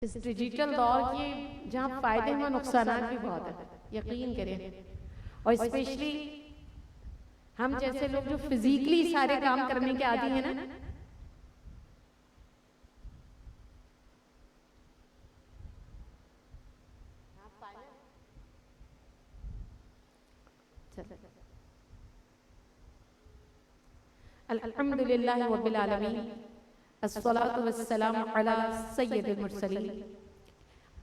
اس digital دور کے جہاں فائدے ہیں نقصانات بھی بہت ہیں، یقین کریں. اور اسپیشلی ہم جیسے لوگ جو فزیکلی سارے کام کرنے کے عادی ہیں نا، الحمدللہ رب العالمین، الصلاة والسلام علی سید المرسلین.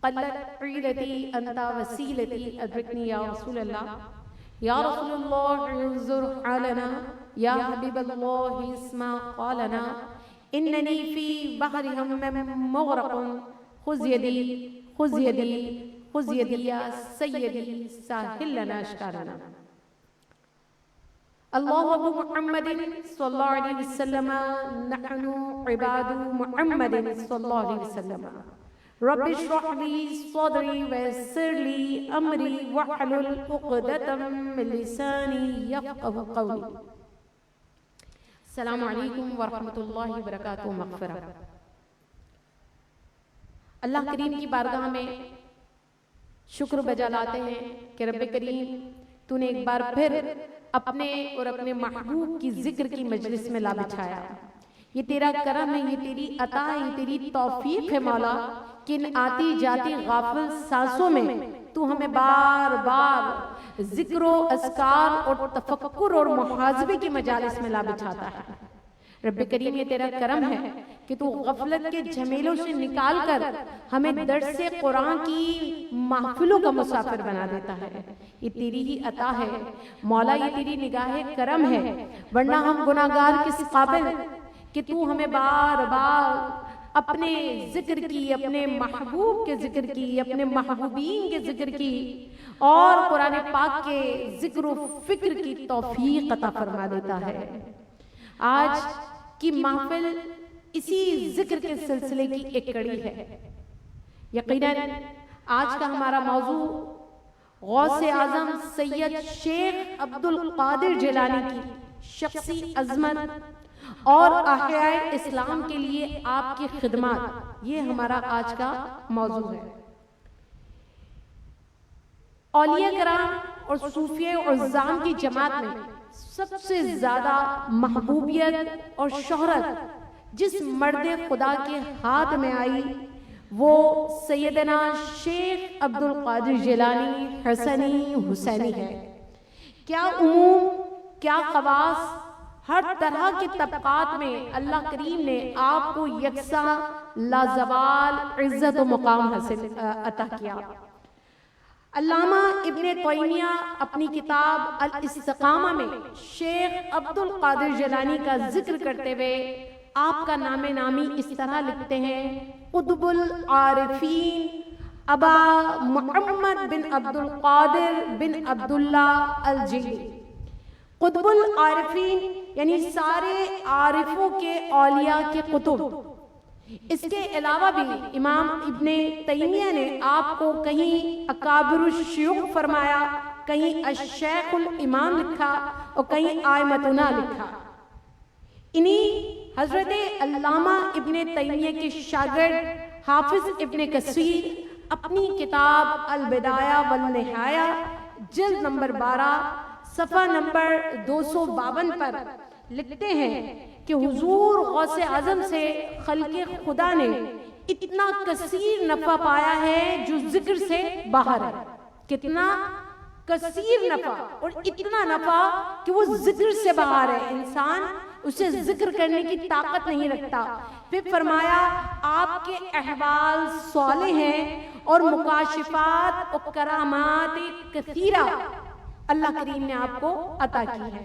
قلت عیدتی انت وسیلتی ادرکنی یا رسول اللہ، یا رسول اللہ انظر حالنا، یا حبیب اللہ اسمع قالنا، اننی فی بحر ہم مغرق، خذ یدی خذ یدی خذ یدی یا سیدی ساحل لنا اشکارنا. اللہ ابو محمد صلی اللہ علیہ وسلم، نحن عباد محمد صلی اللہ علیہ وسلم. رب اشرح لی صدری ویسر لی امری واحلل عقدۃ من لسانی یفقہوا قولی. السلام علیکم ورحمۃ اللہ وبرکاتہ. مغفرہ. اللہ کریم کی بارگاہ میں شکر بجا لاتے ہیں کہ رب کریم تو نے ایک بار پھر اپنے اور اپنے محبوب کی ذکر کی مجلس میں لا بچھایا. یہ تیرا کرم ہے، یہ تیری عطا ہے، یہ تیری توفیق ہے مولا کہ ان آتی جاتی غافل سانسوں میں تو ہمیں بار بار ذکر و اذکار اور تفکر اور محاسبے کی مجالس میں لا بچھاتا ہے. رب کریم یہ تیرا کرم ہے کہ تو غفلت کے جھمیلوں سے نکال کر ہمیں درس قرآن کی محفلوں کا مسافر بنا دیتا ہے. یہ تیری ہی عطا ہے مولا، یہ تیری نگاہ کرم ہے، ورنہ ہم گناہگار کس قابل کہ تو ہمیں بار بار اپنے ذکر کی، اپنے محبوب کے ذکر کی، اپنے محبوبین کے ذکر کی اور قرآن پاک کے ذکر و فکر کی توفیق عطا فرما دیتا ہے. آج کی محفل اسی ذکر کے سلسلے کی ایک کڑی ہے. یقیناً آج کا ہمارا موضوع غوث اعظم سید شیخ عبدالقادر جیلانی کی شخصی عظمت اور احیاء اسلام کے لیے آپ کی خدمات، یہ ہمارا آج کا موضوع ہے. اولیاء کرام اور صوفیہ اور عظام کی جماعت میں سب سے زیادہ محبوبیت اور شہرت جس مرد خدا کے ہاتھ میں آئی وہ سیدنا شیخ عبدالقادر جیلانی حسنی حسینی ہے. کیا عموم، کیا خواص، ہر طرح کے طبقات میں اللہ کریم نے آپ کو یکساں لازوال عزت و مقام حاصل عطا کیا. علامہ ابن تیمیہ اپنی کتاب الاستقامہ میں شیخ عبدالقادر جیلانی کا ذکر کرتے ہوئے آپ کا نام نامی اس طرح لکھتے ہیں: قطب العارفین ابا محمد بن عبدالقادر بن عبداللہ الجیلی. قطب العارفین یعنی سارے عارفوں کے اولیاء کے قطب. اس کے علاوہ بھی امام ابن تیمیہ نے آپ کو کہیں اکابر الشیوخ فرمایا، کہیں الشیخ الامام لکھا اور کہیں آئمتنا لکھا. انہی حضرت علامہ ابن تیمیہ کے شاگرد حافظ ابن کثیر اپنی کتاب البدایہ والنہایہ جلد نمبر 12 صفحہ نمبر 252 پر لکھتے ہیں کہ حضور غوث اعظم سے خلق خدا نے اتنا کثیر نفع پایا ہے جو ذکر سے باہر ہے. کتنا کثیر نفع، اور اتنا نفع کہ وہ ذکر سے باہر ہے، انسان اسے ذکر کرنے کی طاقت نہیں رکھتا. پھر فرمایا آپ کے احوال صالح ہیں اور مکاشفات اور کرامات کثیرہ اللہ کریم نے آپ کو عطا کی ہے.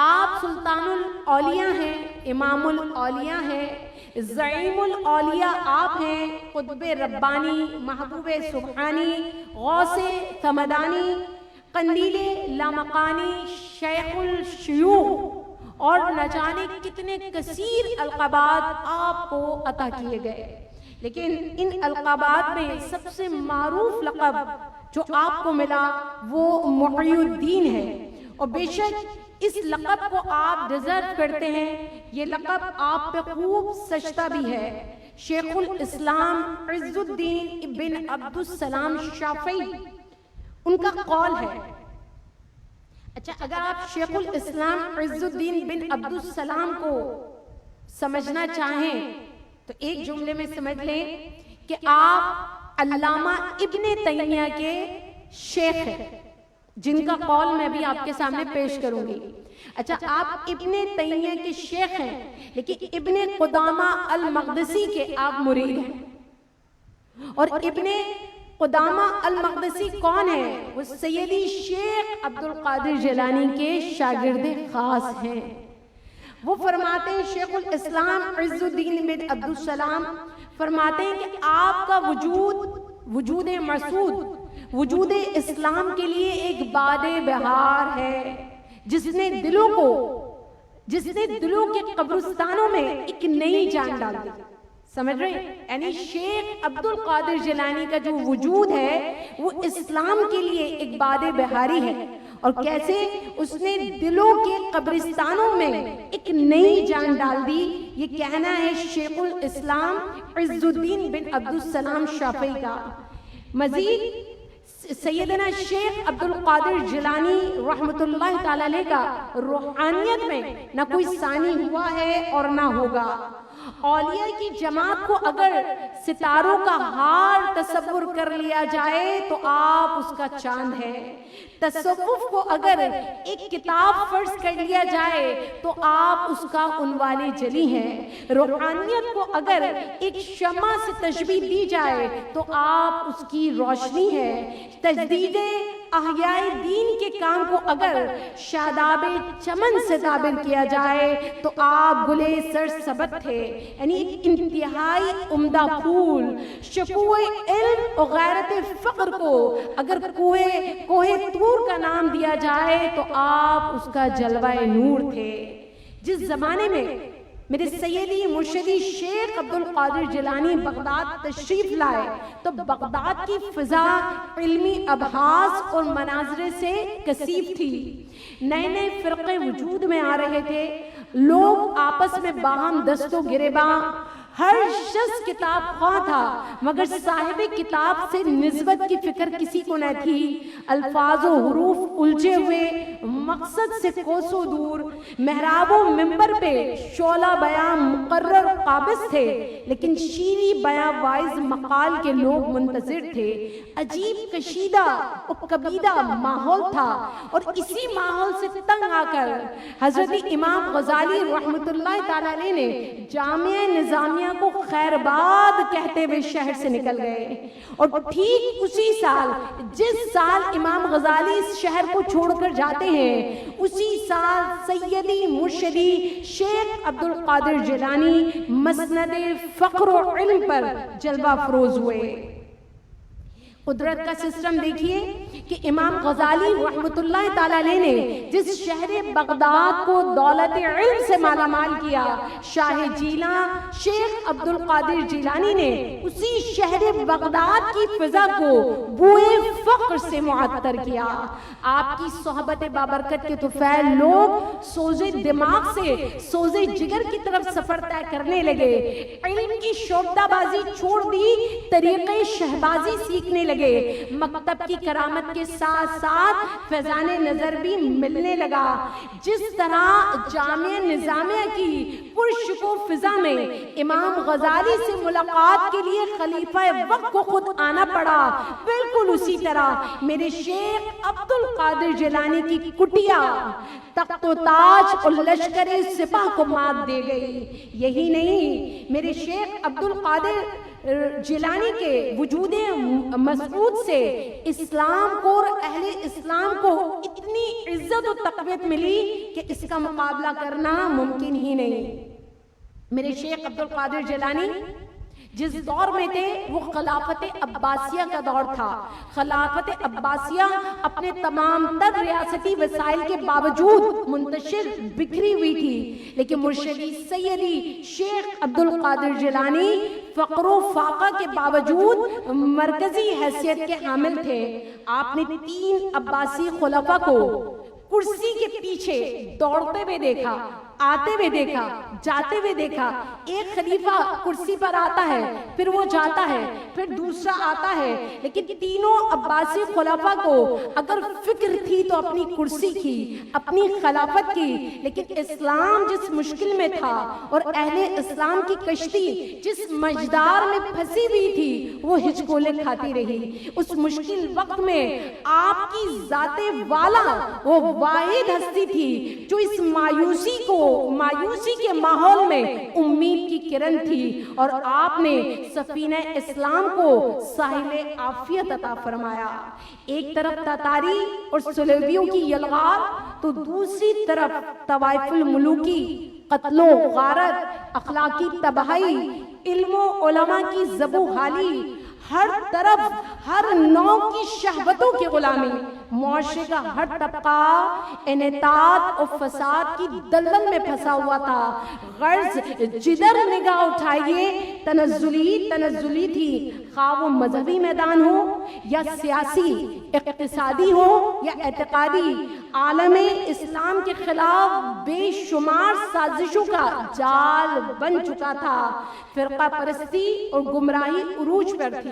آپ سلطان الاولیاء ہیں، امام الاولیاء ہیں، زعیم الاولیاء آپ ہیں، قطب ربانی، محبوب سبحانی، غوث ثمدانی، قندیل لامکانی، شیخ الشیوخ اور نہ جانے کتنے کثیر القابات آپ کو عطا کیے گئے. لیکن ان القابات میں سب سے معروف لقب جو آپ کو ملا وہ محی الدین ہے، اور بے شک اس لقب کو آپ ڈیزرو کرتے ہیں. یہ لقب آپ پہ خوب سجدہ بھی ہے شیخ الاسلام عز الدین ابن عبد السلام شافعی، ان کا قول ہے. اچھا، اگر آپ شیخ الاسلام عز الدین بن عبد السلام کو سمجھنا چاہیں تو ایک جملے میں سمجھ لیں کہ آپ علامہ ابن تیمیہ کے شیخ ہیں، جن کا قول میں بھی آپ کے سامنے پیش کروں گی. اچھا، آپ ابن تیمیہ کے شیخ ہیں لیکن ابن قدامہ المقدسی کے آپ مرید ہیں. اور ابن قدامہ المقدسی کون ہے؟ وہ سیدی شیخ عبد القادر جیلانی کے شاگرد خاص ہیں. وہ فرماتے ہیں، شیخ الاسلام عز الدین بن عبد السلام فرماتے ہیں کہ آپ کا وجود مسعود وجود اسلام کے لیے ایک باد بہار ہے، جس نے دلوں کے قبرستانوں میں ایک نئی جان ڈال دی. سمجھ رہے ہیں؟ یعنی شیخ عبد القادر جیلانی کا جو وجود ہے وہ اسلام کے لیے ایک باد بہاری ہے. اور کیسے اس نے دلوں کے قبرستانوں میں ایک نئی جان ڈال دی، یہ کہنا ہے شیخ الاسلام عز الدین بن عبد السلام شافعی کا. مزید سیدنا شیخ عبد القادر جیلانی رحمت اللہ تعالی علیہ کا روحانیت میں نہ کوئی ثانی ہوا ہے اور نہ ہوگا. اولیاء کی جماعت کو اگر ستاروں کا ہار تصور کر لیا جائے تو آپ اس کا چاند ہے. تصوف کو اگر ایک کتاب فرض کر لیا جائے تو آپ اس کا عنوان جلی ہیں. روحانیت کو اگر ایک شمع سے تشبیہ دی جائے تو آپ اس کی روشنی ہے. تجدید احیاء دین کے کام کو اگر شاداب چمن سے تعبیر کیا جائے تو آپ گلے سرسبت تھے، یعنی ایک انتہائی عمدہ پھول. شکوہ علم و غیرت فقر کو اگر کوہ طور کا نام دیا جائے تو آپ اس کا جلوہ نور تھے. جس زمانے میں میرے سیدی مرشدی شیخ عبد القادر جیلانی بغداد تشریف لائے تو بغداد کی فضا علمی ابحاث اور مناظرے سے کثیف تھی. نئے فرقے وجود میں آ رہے تھے، لوگ آپس میں باہم دست و گریباں، ہر شخص کتاب خواہ تھا مگر صاحب کتاب سے نسبت کی فکر کسی کو نہ تھی. الفاظ و حروف الجھے ہوئے، مقصد سے کوسوں دور. محراب و منبر پہ شعلہ بیان مقرر قابض تھے لیکن شیریں بیاں وائز مقال کے لوگ منتظر تھے. عجیب کشیدہ و کبیدہ ماحول تھا اور اسی ماحول سے تنگ آ کر حضرت امام غزالی رحمت اللہ تعالی علیہ نے جامعہ نظامیہ کو خیر باد کہتے ہوئے شہر سے نکل گئے. اور ٹھیک اسی سال، جس سال امام غزالی اس شہر کو چھوڑ کر جاتے ہیں، اسی سال سیدی مرشدی شیخ عبد القادر جیلانی مسند فقر و علم پر جلوہ فروز ہوئے. قدرت کا سسٹم دیکھیے کہ امام غزالی رحمت اللہ تعالی علیہ نے جس شہر بغداد کو دولت علم سے مالا مال کیا، شاہ جیلاں شیخ عبد القادر جیلانی نے اسی شہر بغداد کی فضا کو بوئے فقر سے معطر کیا. آپ کی صحبت بابرکت کے طفیل لوگ سوزے دماغ سے سوزے جگر کی طرف سفر طے کرنے لگے. علم کی شعبدہ بازی چھوڑ دی، طریقے شہبازی سیکھنے لگے. مکتب کی کرامت کے ساتھ ساتھ فیضان نظر بھی ملنے لگا. جس طرح جامعہ نظامیہ کی پرشکو فضا میں امام غزالی سے ملاقات کے لیے خلیفہ وقت کو خود آنا پڑا، بالکل اسی طرح میرے شیخ عبد القادر جیلانی کی کٹیا تخت و تاج اور لشکر سپاہ کو مات دے گئی. یہی نہیں، میرے شیخ عبد القادر جیلانی کے وجود مسعود سے اسلام کو اور اہل اسلام کو اتنی عزت و تقویت ملی کہ اس کا مقابلہ کرنا ممکن ہی نہیں. میرے شیخ عبد القادر جیلانی جس دور میں تھے وہ خلافت عباسیہ کا دور تھا. خلافت عباسیہ اپنے تمام تر ریاستی وسائل کے باوجود منتشر بکھری ہوئی تھی، لیکن مرشدی سیدی شیخ عبد القادر جیلانی فقر و فاقہ کے باوجود مرکزی حیثیت کے حامل تھے. آپ نے 3 عباسی خلفاء کو کرسی کے پیچھے دوڑتے ہوئے دیکھا. آتے ہوئے دیکھا، جاتے ہوئے دیکھا. ایک خلیفہ کرسی پر آتا ہے، پھر وہ جاتا ہے، پھر دوسرا آتا ہے، لیکن تینوں عباسی خلفاء کو اگر فکر تھی تو اپنی کرسی کی، اپنی خلافت کی، لیکن اسلام جس مشکل میں تھا اور اہل اسلام کی کشتی جس مجدار میں پھنسی ہوئی تھی وہ ہچکولے کھاتی رہی. اس مشکل وقت میں آپ کی ذات والا وہ واحد ہستی تھی جو اس مایوسی کے ماحول میں امید کی کرن تھی، اور آپ نے سفینہ اسلام کو ساحل عافیت عطا فرمایا. ایک طرف تاتاری اور صلیبیوں کی یلغار تو دوسری طرف طوائف الملوکی، قتل و غارت، اخلاقی تباہی، علم و علماء کی ذبح و حالی، ہر طرف ہر نوع کی شہوتوں کی غلامی، معاشرے کا ہر طبقہ انحطاط اور فساد کی دلدل میں پھنسا ہوا تھا. غرض جدھر نگاہ اٹھائیے تنزلی تھی، خواہ وہ مذہبی میدان ہو یا سیاسی، اقتصادی ہو یا اعتقادی. عالم اسلام کے خلاف بے شمار سازشوں کا جال بن چکا تھا. فرقہ پرستی اور گمراہی عروج پر تھی.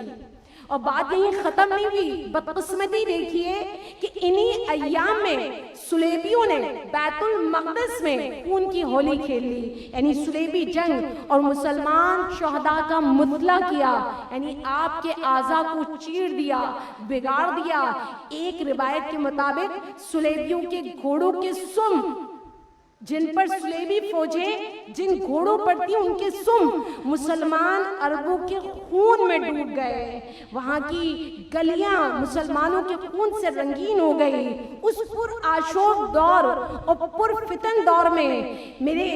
اور بات یہیں ختم نہیں ہوئی. بدقسمتی دیکھیے کہ انہی ایام میں صلیبیوں نے بیت المقدس میں خون کی ہولی کھیل لی، یعنی صلیبی جنگ، اور مسلمان شہداء کا مطلع کیا، یعنی آپ کے اعضاء کو چیر دیا، بگاڑ دیا. ایک روایت کے مطابق صلیبیوں کے گھوڑوں کے سم، جن پر صلیبی فوجیں جن گھوڑوں پر تھی، ان کے سم مسلمان عربوں کے خون میں ڈوب گئے. وہاں کی گلیاں مسلمانوں کے خون سے رنگین ہو گئی. اس پر آشوب دور اور پر فتن دور میں میرے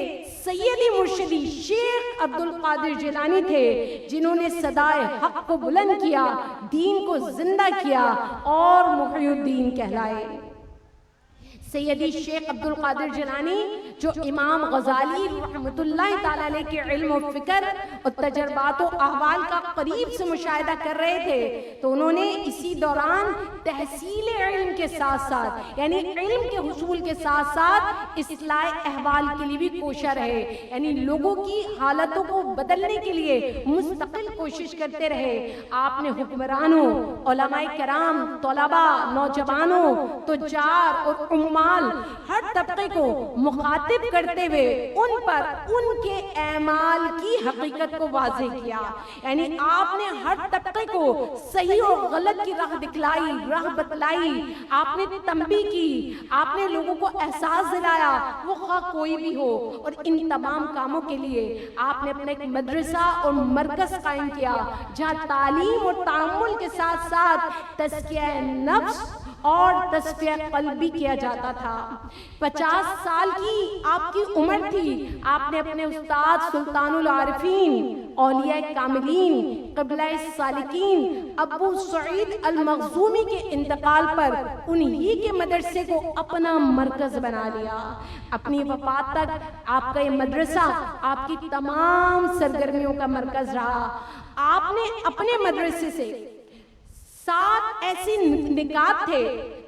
سیدی مرشدی شیخ عبد القادر جیلانی تھے، جنہوں نے صدائے حق کو بلند کیا، دین کو زندہ کیا اور محی الدین کہلائے. سیدی شیخ عبد القادر جیلانی جو امام غزالی رحمۃ اللہ تعالی علیہ کے علم و فکر اور تجربات و احوال کا قریب سے مشاہدہ کر رہے تھے، تو انہوں نے اسی دوران تحصیل علم کے ساتھ ساتھ، یعنی علم کے حصول کے ساتھ ساتھ اصلاح احوال کے لیے بھی کوشاں رہے، یعنی لوگوں کی حالتوں کو بدلنے کے لیے مستقل کوشش کرتے رہے. آپ نے حکمرانوں، علماء کرام، طلباء، نوجوانوں، تجار اور ہر طبقے کو مخاطب کرتے ہوئے ان پر ان کے اعمال کی حقیقت کو واضح کیا. یعنی آپ نے ہر طبقے کو صحیح اور غلط کی راہ دکھلائی، راہ بتلائی. آپ نے تنبیہ کی، آپ نے لوگوں کو احساس دلایا، وہ خواہ کوئی بھی ہو. اور ان تمام کاموں کے لیے آپ نے اپنا ایک مدرسہ اور مرکز قائم کیا، جہاں تعلیم اور تعامل کے ساتھ ساتھ تزکیہ نفس اور تصفیہ قلبی کیا جاتا تھا. 50 سال کی آپ کی عمر تھی. آپ نے اپنے استاد سلطان العارفین، اولیاء کاملین، قبلہ سالکین ابو سعید المخزومی کے انتقال پر انہی کے مدرسے کو اپنا مرکز بنا لیا. اپنی وفات تک آپ کا یہ مدرسہ آپ کی تمام سرگرمیوں کا مرکز رہا. آپ نے اپنے مدرسے سے 7 ایسی نکات تھے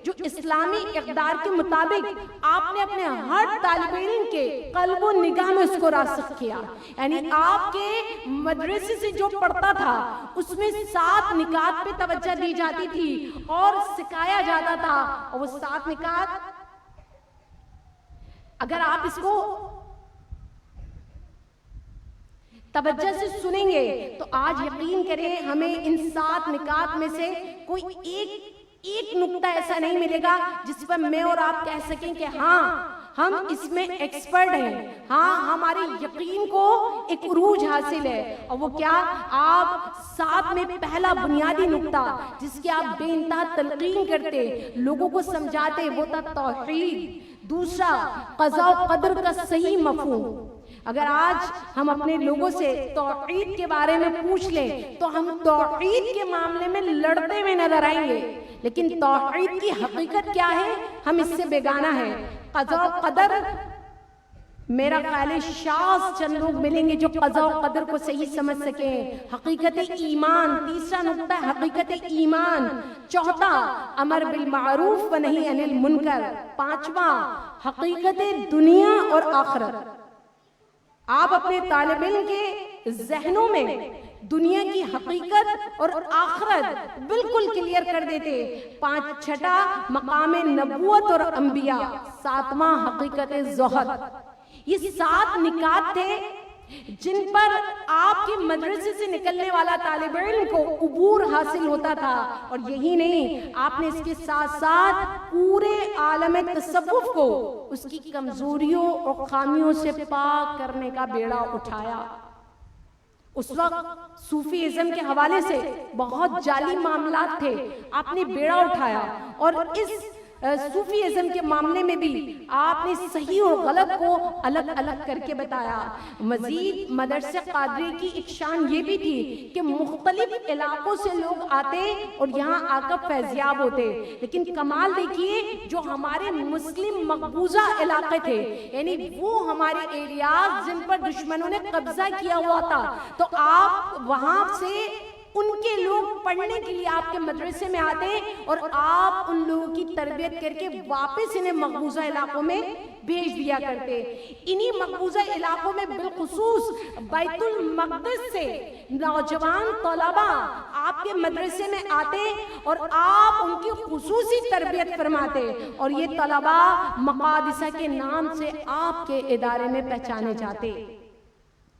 جو اسلامی اقدار کے مطابق آپ نے اپنے ہر طالب علم کے قلب و نگاہ میں اس کو راسخ کیا. یعنی آپ کے مدرسے سے جو پڑھتا تھا اس میں 7 نکات پہ توجہ دی جاتی تھی اور سکھایا جاتا تھا. اور وہ 7 نکات اگر آپ اس کو توجہ سے سنیں گے تو آج یقین کریں ہمیں ان 7 نکات میں سے کوئی ایک نقطہ ایسا نہیں ملے گا جس پر میں اور آپ کہہ سکیں کہ ہاں ہم اس میں ایکسپرٹ ہیں، ہاں ہمارے یقین کو ایک عروج حاصل ہے. اور وہ کیا؟ آپ 7 میں پہلا بنیادی نقطہ جس کی آپ بے انتہا تلقین کرتے، لوگوں کو سمجھاتے، وہ تھا توحید. دوسرا قضاء و قدر کا صحیح مفہوم. اگر آج ہم اپنے لوگوں سے توحید کے بارے میں پوچھ لیں تو ہم توحید کے معاملے میں لڑتے ہوئے نظر آئیں گے، لیکن توحید کی حقیقت کیا ہے ہم اس سے بیگانہ ہیں. قضاء و قدر میرا خیال ہے شاذ چند لوگ ملیں گے جو قضاء و قدر کو صحیح سمجھ سکیں. حقیقت ایمان، تیسرا نقطہ حقیقت ایمان. چوتھا امر بالمعروف و نہی عن المنکر. پانچواں حقیقت دنیا اور آخرت. آپ اپنے طالب علم کے ذہنوں میں دنیا کی حقیقت اور آخرت بالکل کلیئر کر دیتے. چھٹا مقام نبوت اور انبیاء. ساتواں حقیقت زہد. یہ 7 نکات تھے جن پر آپ کے مدرسے سے نکلنے والا طالب علم کو عبور حاصل ہوتا تھا. اور یہی نہیں، آپ نے اس کے ساتھ ساتھ پورے عالم تصوف کو اس کی کمزوریوں اور خامیوں سے پاک کرنے کا بیڑا اٹھایا. اس وقت صوفی ازم کے حوالے سے بہت جعلی معاملات تھے، آپ نے بیڑا اٹھایا. اور اس صوفی ازم کے معاملے میں بھی آپ نے صحیح اور غلط کو الگ الگ کر کے بتایا. مزید مدرسہ قادری کی ایک شان یہ بھی تھی کہ مختلف علاقوں سے لوگ آتے اور یہاں آ کر فیضیاب ہوتے. لیکن کمال دیکھیے، جو ہمارے مسلم مقبوضہ علاقے تھے، یعنی وہ ہمارے ایریاز جن پر دشمنوں نے قبضہ کیا ہوا تھا، تو آپ وہاں سے ان کے لوگ پڑھنے کے لیے آپ کے مدرسے میں آتے اور آپ ان لوگوں کی تربیت کر کے واپس انہیں مقبوضہ علاقوں میں بھیج دیا کرتے. انہی مقبوضہ علاقوں میں بالخصوص بیت المقدس سے نوجوان طلباء آپ کے مدرسے میں آتے اور آپ ان کی خصوصی تربیت فرماتے. اور یہ طلباء مقادسہ کے نام سے آپ کے ادارے میں پہچانے جاتے.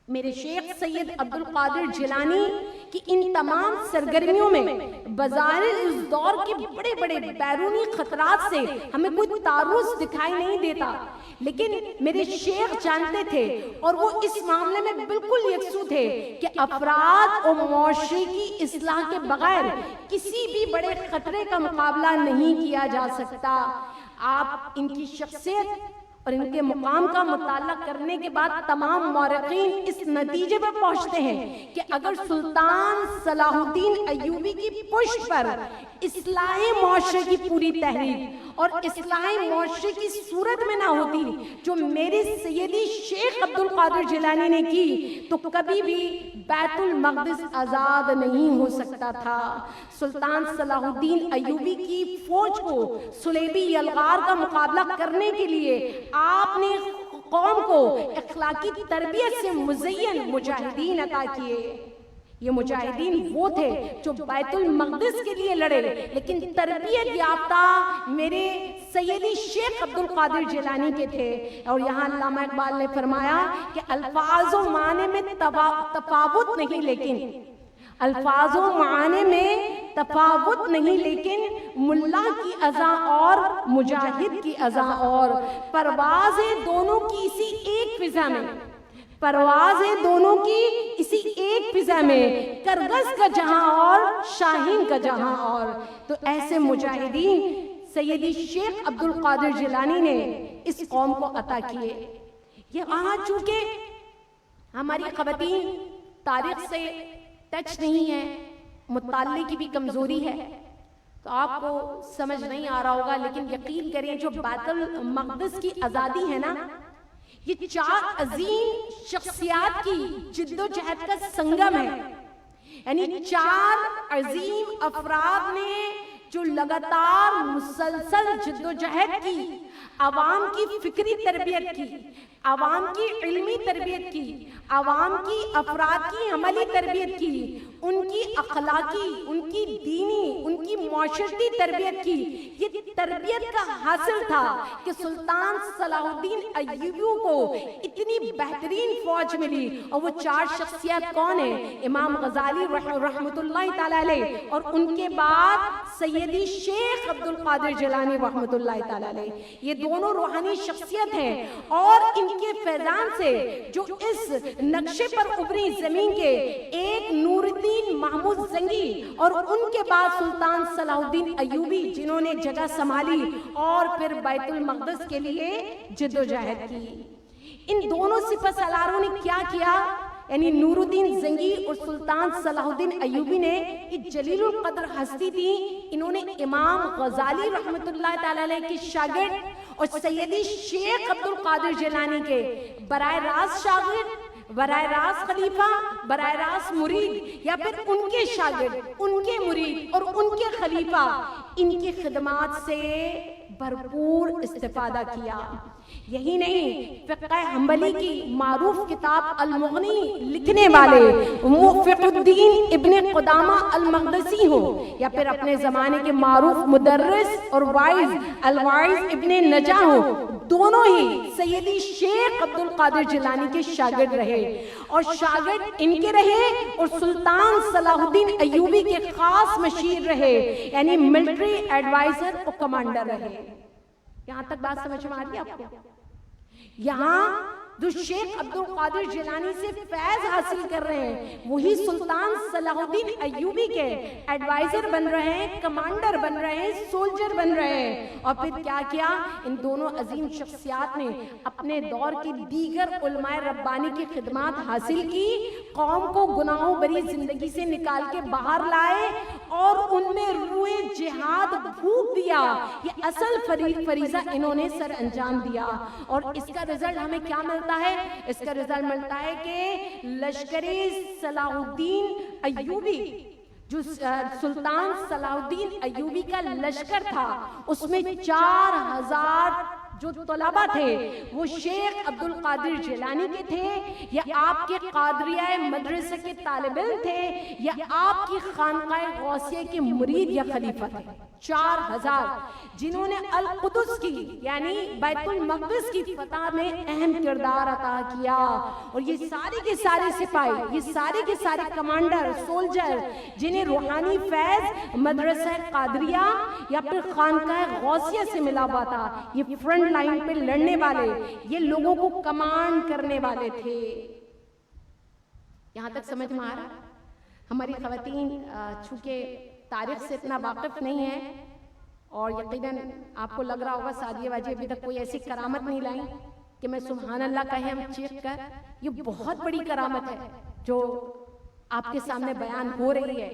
میرے شیخ سید عبد القادر جیلانی کی ان تمام سرگرمیوں میں بظاہر اس دور کے بڑے بڑے بیرونی خطرات سے ہمیں کوئی تعرض دکھائی نہیں دیتا، لیکن میرے شیخ جانتے تھے اور وہ اس معاملے میں بالکل یکسو تھے کہ افراد اور معاشرے کی اصلاح کے بغیر کسی بھی بڑے خطرے کا مقابلہ نہیں کیا جا سکتا. آپ ان کی شخصیت اور ان کے مقام کا مطالعہ کرنے کے بعد تمام مورخین اس نتیجے پر پہنچتے ہیں کہ اگر سلطان صلاح الدین ایوبی کی پشت پر اصلاحی معاشرے کی پوری تحریک اور اصلاحی معاشرے کی صورت میں نہ ہوتی جو میرے سیدی شیخ عبد القادر جیلانی نے کی، تو کبھی بھی بیت المقدس آزاد نہیں ہو سکتا تھا. سلطان صلاح الدین ایوبی کی فوج کو صلیبی یلغار کا مقابلہ کرنے کے لیے آپ نے قوم کو اخلاقی تربیت سے مزین مجاہدین عطا کیے. یہ مجاہدین وہ تھے جو بیت المقدس کے لیے لڑے، لیکن تربیت یافتہ میرے سیدی شیخ عبد القادر جیلانی کے تھے. اور یہاں علامہ اقبال نے فرمایا کہ الفاظ و معنی میں تفاوت نہیں، لیکن الفاظ و معنی میں تفاوت نہیں، لیکن ملا کی اذاں اور مجاہد کی اذاں اور. پروازیں دونوں کی اسی ایک فضا میں، پروازیں دونوں کی اسی ایک فضا میں، کرگس کا جہاں اور شاہین کا جہاں اور. تو ایسے مجاہدین سیدی شیخ عبد القادر جیلانی نے اس قوم کو عطا کیے. یہ وہاں چونکہ ہماری خواتین تاریخ سے ٹچ نہیں ہے، مطالعے کی بھی کمزوری ہے، تو آپ کو سمجھ نہیں آ رہا ہوگا، لیکن یقین کریں جو بیت المقدس کی آزادی ہے نا، یہ 4 عظیم شخصیات کی جد و جہد کا سنگم ہے. یعنی 4 عظیم افراد نے جو لگاتار مسلسل جد و جہد کی، عوام کی فکری تربیت کی، عوام کی علمی تربیت کی، عوام کی افراد کی عملی تربیت کی، ان کی اخلاقی، ان کی دینی، ان کی معاشرتی تربیت کی. یہ تربیت کا حاصل تھا کہ سلطان صلاح الدین ایوبی کو اتنی بہترین فوج ملی. اور وہ 4 شخصیات کون ہیں؟ امام غزالی رحمت اللہ تعالی علیہ، اور ان کے بعد سیدی شیخ عبد القادر جیلانی رحمت اللہ تعالی علیہ. یہ دونوں روحانی شخصیت ہیں، اور ان کے فیضان سے جو اس نقشے پر ابری زمین کے ایک نور الدین محمود زنگی اور ان کے بعد سلطان صلاح الدین ایوبی جنہوں نے جگہ سنبھالی اور پھر بیت المقدس کے لیے جد و جہد کی. ان دونوں سپہ سالاروں نے کیا کیا؟ یعنی نور الدین زنگی اور سلطان صلاح الدین ایوبی نے ایک جلیل القدر ہستی تھی. انہوں نے امام غزالی رحمۃ اللہ تعالی علیہ کے شاگرد اور سیدی شیخ عبد القادر جیلانی کے براہ راست شاگرد، براہ راست خلیفہ، براہ راست مرید یا پھر ان کے شاگرد، ان کے مرید اور ان کے خلیفہ، ان کی خدمات سے بھرپور استفادہ کیا. یہی نہیں، فقہ حنبلی کی معروف کتاب المغنی لکھنے والے موفق الدین ابن قدامہ المقدسی ہو یا پھر اپنے زمانے کے معروف مدرس اور وائز الوائز ابن نجا ہو، دونوں ہی سیدی شیخ عبد القادر جیلانی کے شاگرد رہے اور شاگرد ان کے رہے اور سلطان صلاح الدین ایوبی کے خاص مشیر رہے، یعنی ملٹری ایڈوائزر اور کمانڈر رہے. یہاں تک بات سمجھ میں آ رہی ہے آپ کو؟ یہاں جو شیخ عبد القادر جیلانی سے فیض حاصل کر رہے ہیں وہی سلطان صلاح الدین ایوبی کے ایڈوائزر بن رہے ہیں، کمانڈر بن رہے ہیں، سولجر بن رہے ہیں. اور پھر کیا کیا؟ ان دونوں عظیم شخصیات نے اپنے دور کی دیگر علماء ربانی کی خدمات حاصل کی، قوم کو گناہوں بری زندگی سے نکال کے باہر لائے اور ان میں روح جہاد پھونک دیا. یہ اصل فریضہ انہوں نے سر انجام دیا اور اس کا رزلٹ ہمیں کیا ملتا ہے؟ اس کا رزلٹ ملتا ہے کہ لشکری صلاح الدین ایوبی، جو سلطان صلاح الدین ایوبی کا لشکر تھا، اس میں 4000 جو طلبہ تھے وہ شیخ عبد القادر جیلانی کے تھے یا آپ کے قادریہ مدرسہ کے طالب علم تھے یا آپ کی خانقاہ غوثیہ کے مرید یا خلیفہ تھے. 4000 جنہوں نے القدس کی یعنی بیت المقدس کی فتح میں اہم کردار عطا کیا. اور یہ سارے کے سارے سپاہی، یہ سارے کے سارے کمانڈر، سولجر جنہیں روحانی فیض مدرسہ قادریہ یا پھر خانقاہ غوثیہ سے ملا ہوا تھا، یہ فرنٹ لائن پہ لڑنے والے، یہ لوگوں کو کمانڈ کرنے والے تھے. یہاں تک سمجھ میں آ رہا؟ ہماری خواتین چونکہ تاریخ سے اتنا واقف نہیں ہے اور یقیناً آپ کو لگ رہا ہوگا سعدیہ واجی ابھی تک کوئی ایسی کرامت نہیں لائیں کہ میں سبحان اللہ کہے ہم چیخ کر. یہ بہت بڑی کرامت ہے جو آپ کے سامنے بیان ہو رہی ہے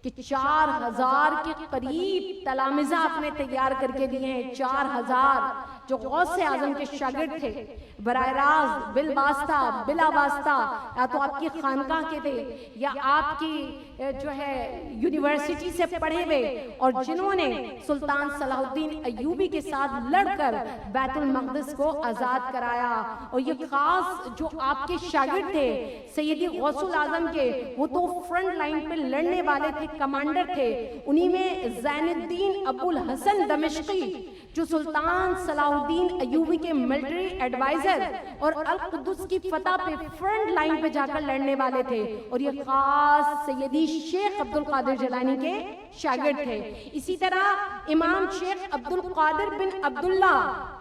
کہ 4000 کے قریب تلامذہ آپ نے تیار کر کے دیے ہیں. 4000 جو غوث اعظم کے شاگرد تھے، براہ راست بالواسطہ بلا واسطہ، یا تو آپ کی خانقاہ کے تھے یا آپ کی جو ہے یونیورسٹی سے پڑھے ہوئے، اور جنہوں نے سلطان صلاح الدین ایوبی کے ساتھ لڑ کر بیت المقدس کو آزاد کرایا. اور یہ خاص جو آپ کے شاگرد تھے سیدی غوث الاعظم کے، وہ تو فرنٹ لائن پہ لڑنے والے تھے، کمانڈر تھے. انہی میں زین الدین ابو الحسن دمشقی جو سلطان صلاح الدین ایوبی کے ملٹری ایڈوائزر اور القدس کی فتح پہ فرنٹ لائن پہ جا کر لڑنے والے تھے، اور یہ خاص سیدی شیخ عبد القادر جیلانی کے شاگرد تھے. اسی طرح امام شیخ عبد القادر بن عبداللہ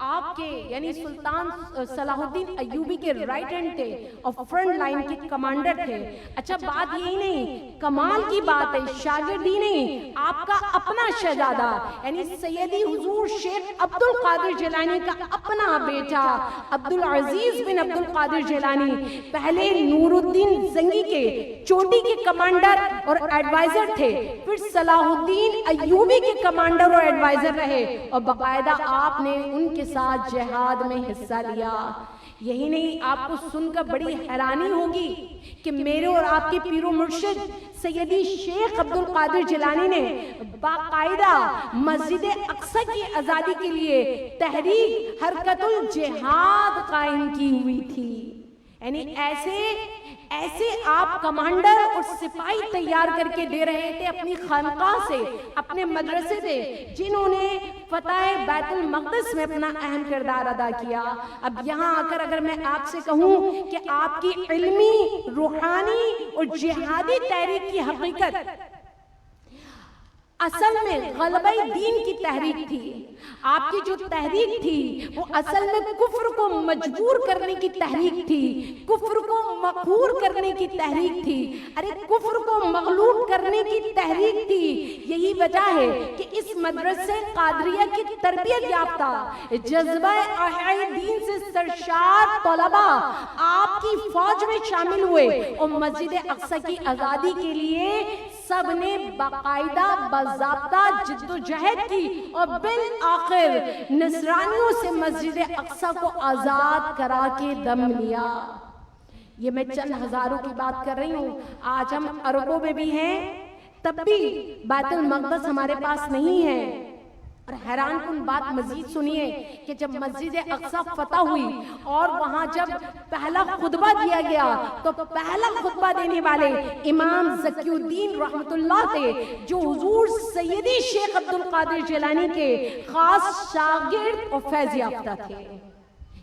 آپ کے یعنی سلطان صلاح الدین ایوبی کے رائٹ ہینڈ تھے اور فرنٹ لائن کے کمانڈر تھے. اچھا بات یہی نہیں، کمال کی بات ہے، شاگرد ہی نہیں، آپ کا اپنا شہزادہ یعنی سیدی حضور شیخ عبد القادر جیلانی کا اپنا بیٹا عبد العزیز بن عبد القادر جیلانی پہلے نور الدین زنگی کے چوٹی کے کمانڈر اور ایڈوائزر تھے، پھر صلاح الدین ایوبی کے کمانڈر اور ایڈوائزر رہے، اور باقاعدہ آپ نے ان کے ساتھ جہاد میں حصہ لیا. یہی نہیں، آپ کو سن کر بڑی حیرانی ہوگی کہ میرے اور آپ کے پیر و مرشد سیدی شیخ عبد القادر جیلانی نے باقاعدہ مسجد اقصی کی آزادی کے لیے تحریک حرکت الجہاد قائم کی ہوئی تھی. یعنی ایسے آپ کمانڈر اور سپاہی تیار کر کے دے رہے تھے اپنی خانقاہ سے، اپنے مدرسے سے، جنہوں نے فتح بیت المقدس میں اپنا اہم کردار ادا کیا. اب یہاں آ کر اگر میں آپ سے کہوں کہ آپ کی علمی، روحانی اور جہادی تحریک کی حقیقت اصل میں غلبہ دین کی تحریک تھی. آپ کی جو تحریک تھی وہ اصل میں کفر کو مجبور کرنے کی تحریک تھی, کفر کو مقہور کرنے کی تحریک تھی, ارے کفر کو مغلوب کرنے کی تحریک تھی. یہی وجہ ہے کہ اس مدرسے قادریہ کی تربیت یافتہ جذبہ احیاء دین سے سرشار طلباء آپ کی فوج میں شامل ہوئے اور مسجد اقصی کی آزادی کے لیے سب نے باقاعدہ باضابطہ جد و جہد کی اور بالآخر نصرانیوں سے مسجد اقصی کو آزاد کرا کے دم لیا. یہ میں چند ہزاروں کی بات کر رہی ہوں, آج ہم اربوں میں بھی ہیں, تب بھی بیت المقدس ہمارے پاس نہیں ہے. اور حیران کن بات مزید سنیے کہ جب مسجد اقصی فتح ہوئی اور وہاں جب پہلا خطبہ دیا گیا تو پہلا خطبہ دینے والے امام ذکی الدین رحمت اللہ تھے, جو حضور سیدی شیخ عبد القادر جیلانی کے خاص شاگرد اور فیض یافتہ تھے.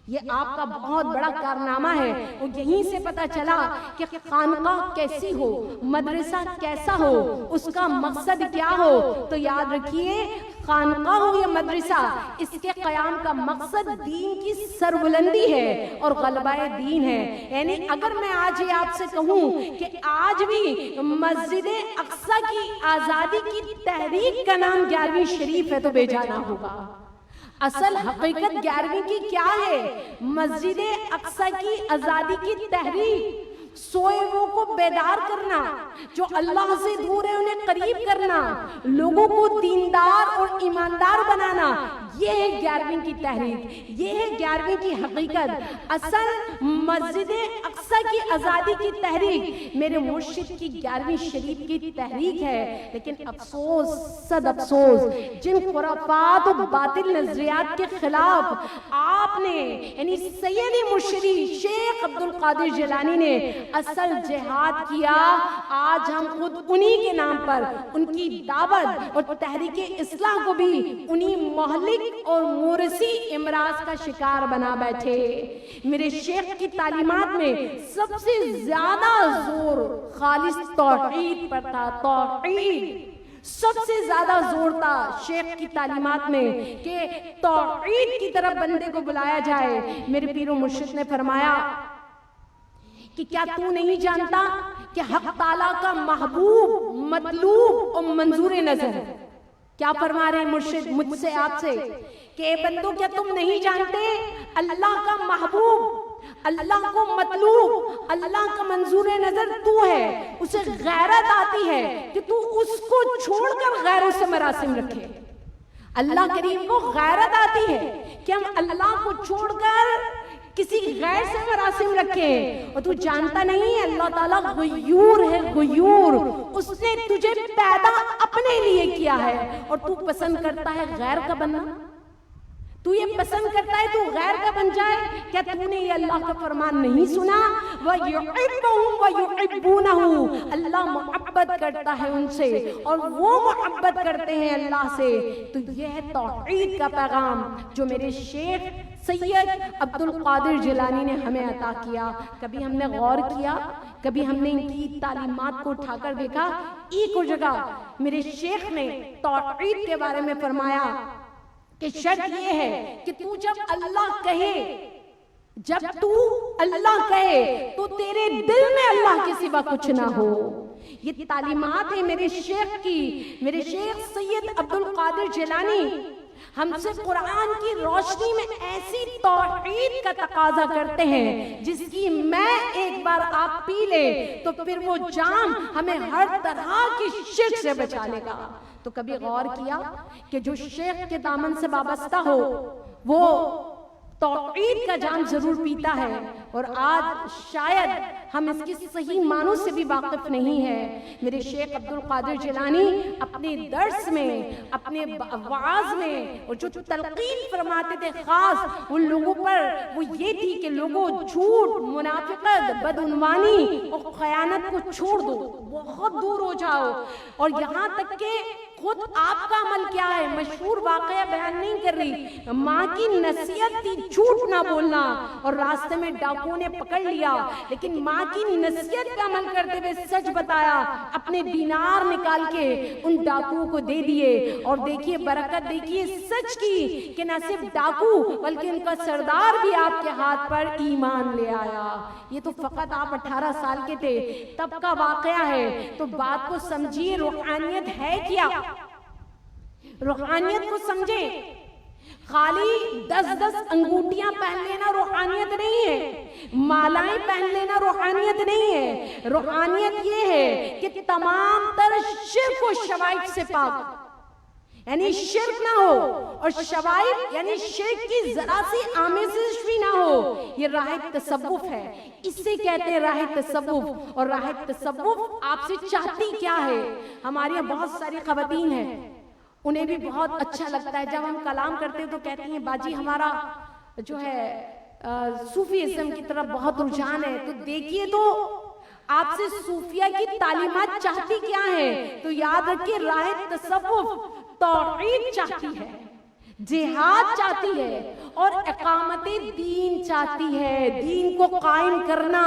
یہ آپ کا بہت بڑا کارنامہ ہے. اور یہیں سے پتہ چلا کہ خانقاہ کیسی ہو, مدرسہ کیسا ہو, اس کا مقصد کیا ہو. تو یاد رکھیے, خانقاہ ہو یا مدرسہ, اس کے قیام کا مقصد دین کی سربلندی ہے اور غلبہ دین ہے. یعنی اگر میں آج یہ آپ سے کہوں کہ آج بھی مسجد اقصی کی آزادی کی تحریک کا نام 11ویں شریف ہے تو بے جانا ہوگا. اصل حقیقت 11ویں کی کیا ہے؟ مسجد اقصی کی آزادی کی تحریک, سوئے وہ کو بیدار کرنا, جو اللہ سے دور ہے انہیں قریب کرنا, لوگوں کو دیندار اور ایماندار بنانا. یہ ہے 11ویں کی تحریک, یہ ہے 11ویں کی حقیقت. اصل مسجد اقصی کی آزادی کی تحریک میرے مرشد کی 11ویں شریف کی تحریک ہے. لیکن افسوس, صد افسوس, جن خرافات و باطل نظریات کے خلاف آپ نے یعنی سیدی مرشدی شیخ عبد القادر جیلانی نے اصل جہاد کیا, آج ہم خود انہی کے نام پر ان کی دعوت اور تحریک اصلاح کو بھی انہی مہلک اور مورثی امراض کا شکار بنا بیٹھے. میرے شیخ کی تعلیمات میں سب سے زیادہ زور خالص توحید پر تھا. توحید سب سے زیادہ زور تھا شیخ کی تعلیمات میں کہ توحید کی طرف بندے کو بلایا جائے. میرے پیر و مرشد نے فرمایا کہ کیا تو نہیں جانتا کہ حق تعالیٰ کا محبوب, مطلوب اور منظور نظر ہے. کیا فرما رہے ہیں مرشد مجھ سے آپ سے کہ اے بندو کیا تم نہیں جانتے اللہ کا محبوب, اللہ کو مطلوب, اللہ کا منظور نظر تو ہے. اسے غیرت آتی ہے کہ تو اس کو چھوڑ کر غیروں سے مراسم رکھے. اللہ کریم کو غیرت آتی ہے کہ ہم اللہ کو چھوڑ کر کسی غیر سے مراسم رکھیں. اور تو جانتا نہیں اللہ تعالیٰ غیور ہے, غیور. اس نے تجھے پیدا اپنے لیے کیا ہے اور تو پسند کرتا ہے غیر کا بننا. تو یہ پسند کرتا ہے تو غیر کا بن جائے. کیا تو نے یہ اللہ کا فرمان نہیں سنا؟ وَيُحِبُّهُمْ وَيُحِبُّونَهُ, اللہ محبت کرتا ہے ان سے اور وہ محبت کرتے ہیں اللہ سے. تو یہ ہے توحید کا پیغام جو میرے شیخ سید عبد القادر جیلانی نے ہمیں عطا کیا. کبھی ہم نے غور کیا, کبھی ہم نے ان کی تعلیمات کو اٹھا کر دیکھا؟ ایک اور جگہ میرے شیخ نے توحید کے بارے میں فرمایا کہ شرط یہ ہے کہ تو جب اللہ کہے, جب تو اللہ کہے تو تیرے دل میں اللہ کے سوا کچھ نہ ہو. یہ تعلیمات ہیں میرے شیخ کی. میرے شیخ سید عبد القادر جیلانی ہم سے قرآن کی روشنی میں ایسی توحید کا تقاضا کرتے ہیں جس کی میں ایک بار آپ پی لے تو پھر وہ جام ہمیں ہر طرح کی شرک سے بچا لے گا. تو کبھی غور کیا کہ جو شیخ کے دامن سے وابستہ ہو وہ توحید کا جام ضرور پیتا ہے, اور آج شاید ہم اس کی صحیح معنوں سے بھی واقف نہیں ہیں. میرے شیخ عبد القادر جیلانی اپنے درس میں, اپنے وعظ میں اور جو تلقین فرماتے تھے خاص ان لوگوں پر, وہ یہ تھی کہ لوگوں جھوٹ, منافقت, بدعنوانی اور خیانت کو چھوڑ دو, بہت دور ہو جاؤ. اور یہاں تک کہ خود آپ کا عمل کیا ہے, مشہور واقعہ بیان نہیں کر رہی, ماں کی نصیحت تھی جھوٹ نہ بولنا, اور راستے میں ڈاکو نے پکڑ لیا, لیکن ماں کی نصیحت پہ عمل کرتے ہوئے سچ بتایا، اپنے دینار نکال کے ان ڈاکوؤں کو دے دیے، اور دیکھیے برکت، دیکھیے سچ کی کہ نہ صرف ڈاکو بلکہ ان کا سردار بھی آپ کے ہاتھ پر ایمان لے آیا۔ یہ تو فقط آپ 18 سال کے تھے تب کا واقعہ ہے، تو بات کو سمجھیے روحانیت ہے کیا، روحانیت کو سمجھیں۔ خالی 10 انگوٹیاں پہن لینا روحانیت نہیں ہے، مالائیں پہن لینا روحانیت نہیں ہے، روحانیت یہ ہے کہ تمام تر شرک و شوائب سے پاک، یعنی شرک نہ ہو، اور شوائب یعنی شرک کی ذرا سی آمیزش بھی نہ ہو۔ یہ راہ تصوف ہے، اس سے کہتے ہیں راہ تصوف۔ اور راہ تصوف آپ سے چاہتی کیا ہے؟ ہمارے یہاں بہت ساری خواتین ہیں، انہیں بھی بہت اچھا لگتا ہے جب ہم کلام کرتے ہیں تو کہتی ہیں باجی ہمارا جو ہے صوفیزم کی طرف بہت رجحان ہے۔ تو دیکھیے تو آپ سے صوفیہ کی تعلیمات چاہتی کیا ہے؟ تو یاد رکھیے راہ تصوف توحید چاہتی ہے، جہاد چاہتی ہے، اور اقامت دین چاہتی ہے، دین کو قائم کرنا۔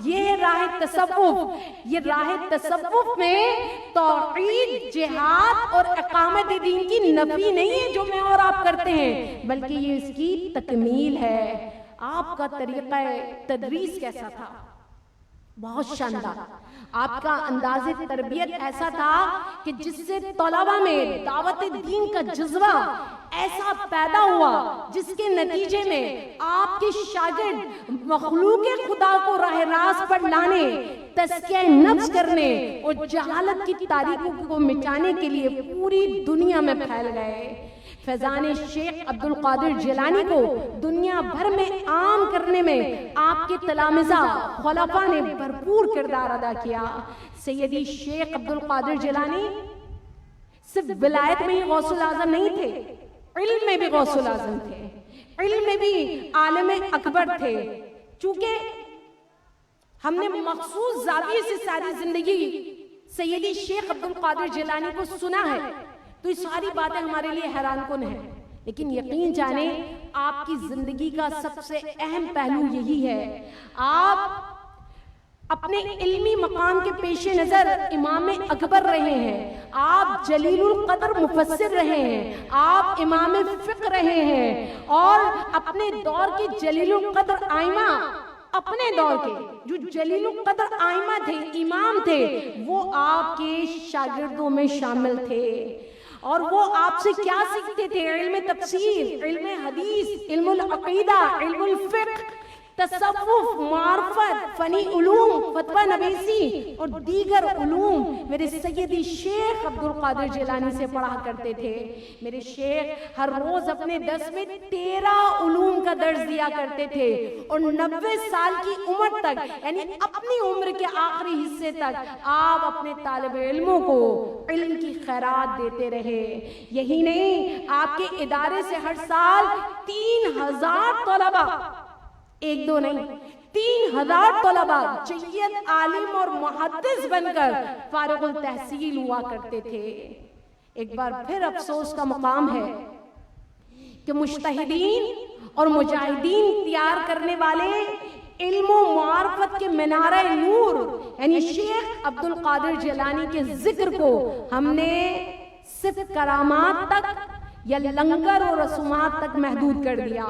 یہ راہ تصوف، یہ راہ تصوف میں توحید، جہاد اور اقامت دین کی نفی نہیں ہے جو میں اور آپ کرتے ہیں، بلکہ یہ اس کی تکمیل ہے۔ آپ کا طریقہ تدریس کیسا تھا؟ بہت شاندار۔ آپ کا انداز تربیت ایسا تھا کہ جس سے طلبہ میں دعوت دین کا جذبہ ایسا پیدا ہوا، جس کے نتیجے میں آپ کے شاگرد مخلوق خدا کو راہ راست پر لانے، تزکیہ نفس کرنے اور جہالت کی تاریکیوں کو مٹانے کے لیے پوری دنیا میں پھیل گئے۔ فیضان شیخ عبد القادر جیلانی کو دنیا بھر میں عام کرنے میں آپ کے تلامذہ خلفاء نے بھرپور کردار ادا کیا۔ سیدی شیخ عبد القادر جیلانی صرف ولایت میں ہی غوث الاعظم نہیں تھے، علم میں بھی غوث الاعظم تھے، علم میں بھی عالم اکبر تھے۔ چونکہ ہم نے مخصوص زاویے سے ساری زندگی سیدی شیخ عبد القادر جیلانی کو سنا ہے، تو یہ ساری باتیں ہمارے لیے حیران کن ہیں، لیکن یقین جانیں آپ کی زندگی کا سب سے اہم پہلو یہی ہے، آپ اپنے علمی مقام کے پیش نظر امام اکبر رہے ہیں، آپ جلیل القدر مفسر رہے ہیں، آپ امام فقہ رہے ہیں، اور اپنے دور کے جلیل القدر آئمہ، اپنے دور کے جو جلیل القدر آئمہ تھے، امام تھے، وہ آپ کے شاگردوں میں شامل تھے۔ اور وہ آپ سے کیا سیکھتے تھے؟ علم تفسیر، علم حدیث، علم العقیدہ، علم الفقہ، تصوف، معرفت، فنی علوم، فتویٰ نویسی اور دیگر علوم میرے سیدی شیخ عبد القادر جیلانی سے پڑھا کرتے تھے۔ میرے شیخ ہر روز اپنے درس میں 13 علوم کا درس دیا کرتے تھے، اور 90 سال کی عمر تک، یعنی اپنی عمر کے آخری حصے تک آپ اپنے طالب علموں کو علم کی خیرات دیتے رہے۔ یہی نہیں، آپ کے ادارے سے ہر سال 3000 طلبہ، ایک دو نہیں، 3000 طلبہ جید عالم اور محدث بن کر فارغ التحصیل ہوا کرتے تھے۔ ایک بار پھر افسوس کا مقام ہے کہ مجتہدین اور مجاہدین تیار کرنے والے علم و معرفت کے منارہ نور یعنی شیخ عبد القادر جیلانی کے ذکر کو ہم نے صرف کرامات تک یا لنگر اور رسومات تک محدود کر دیا۔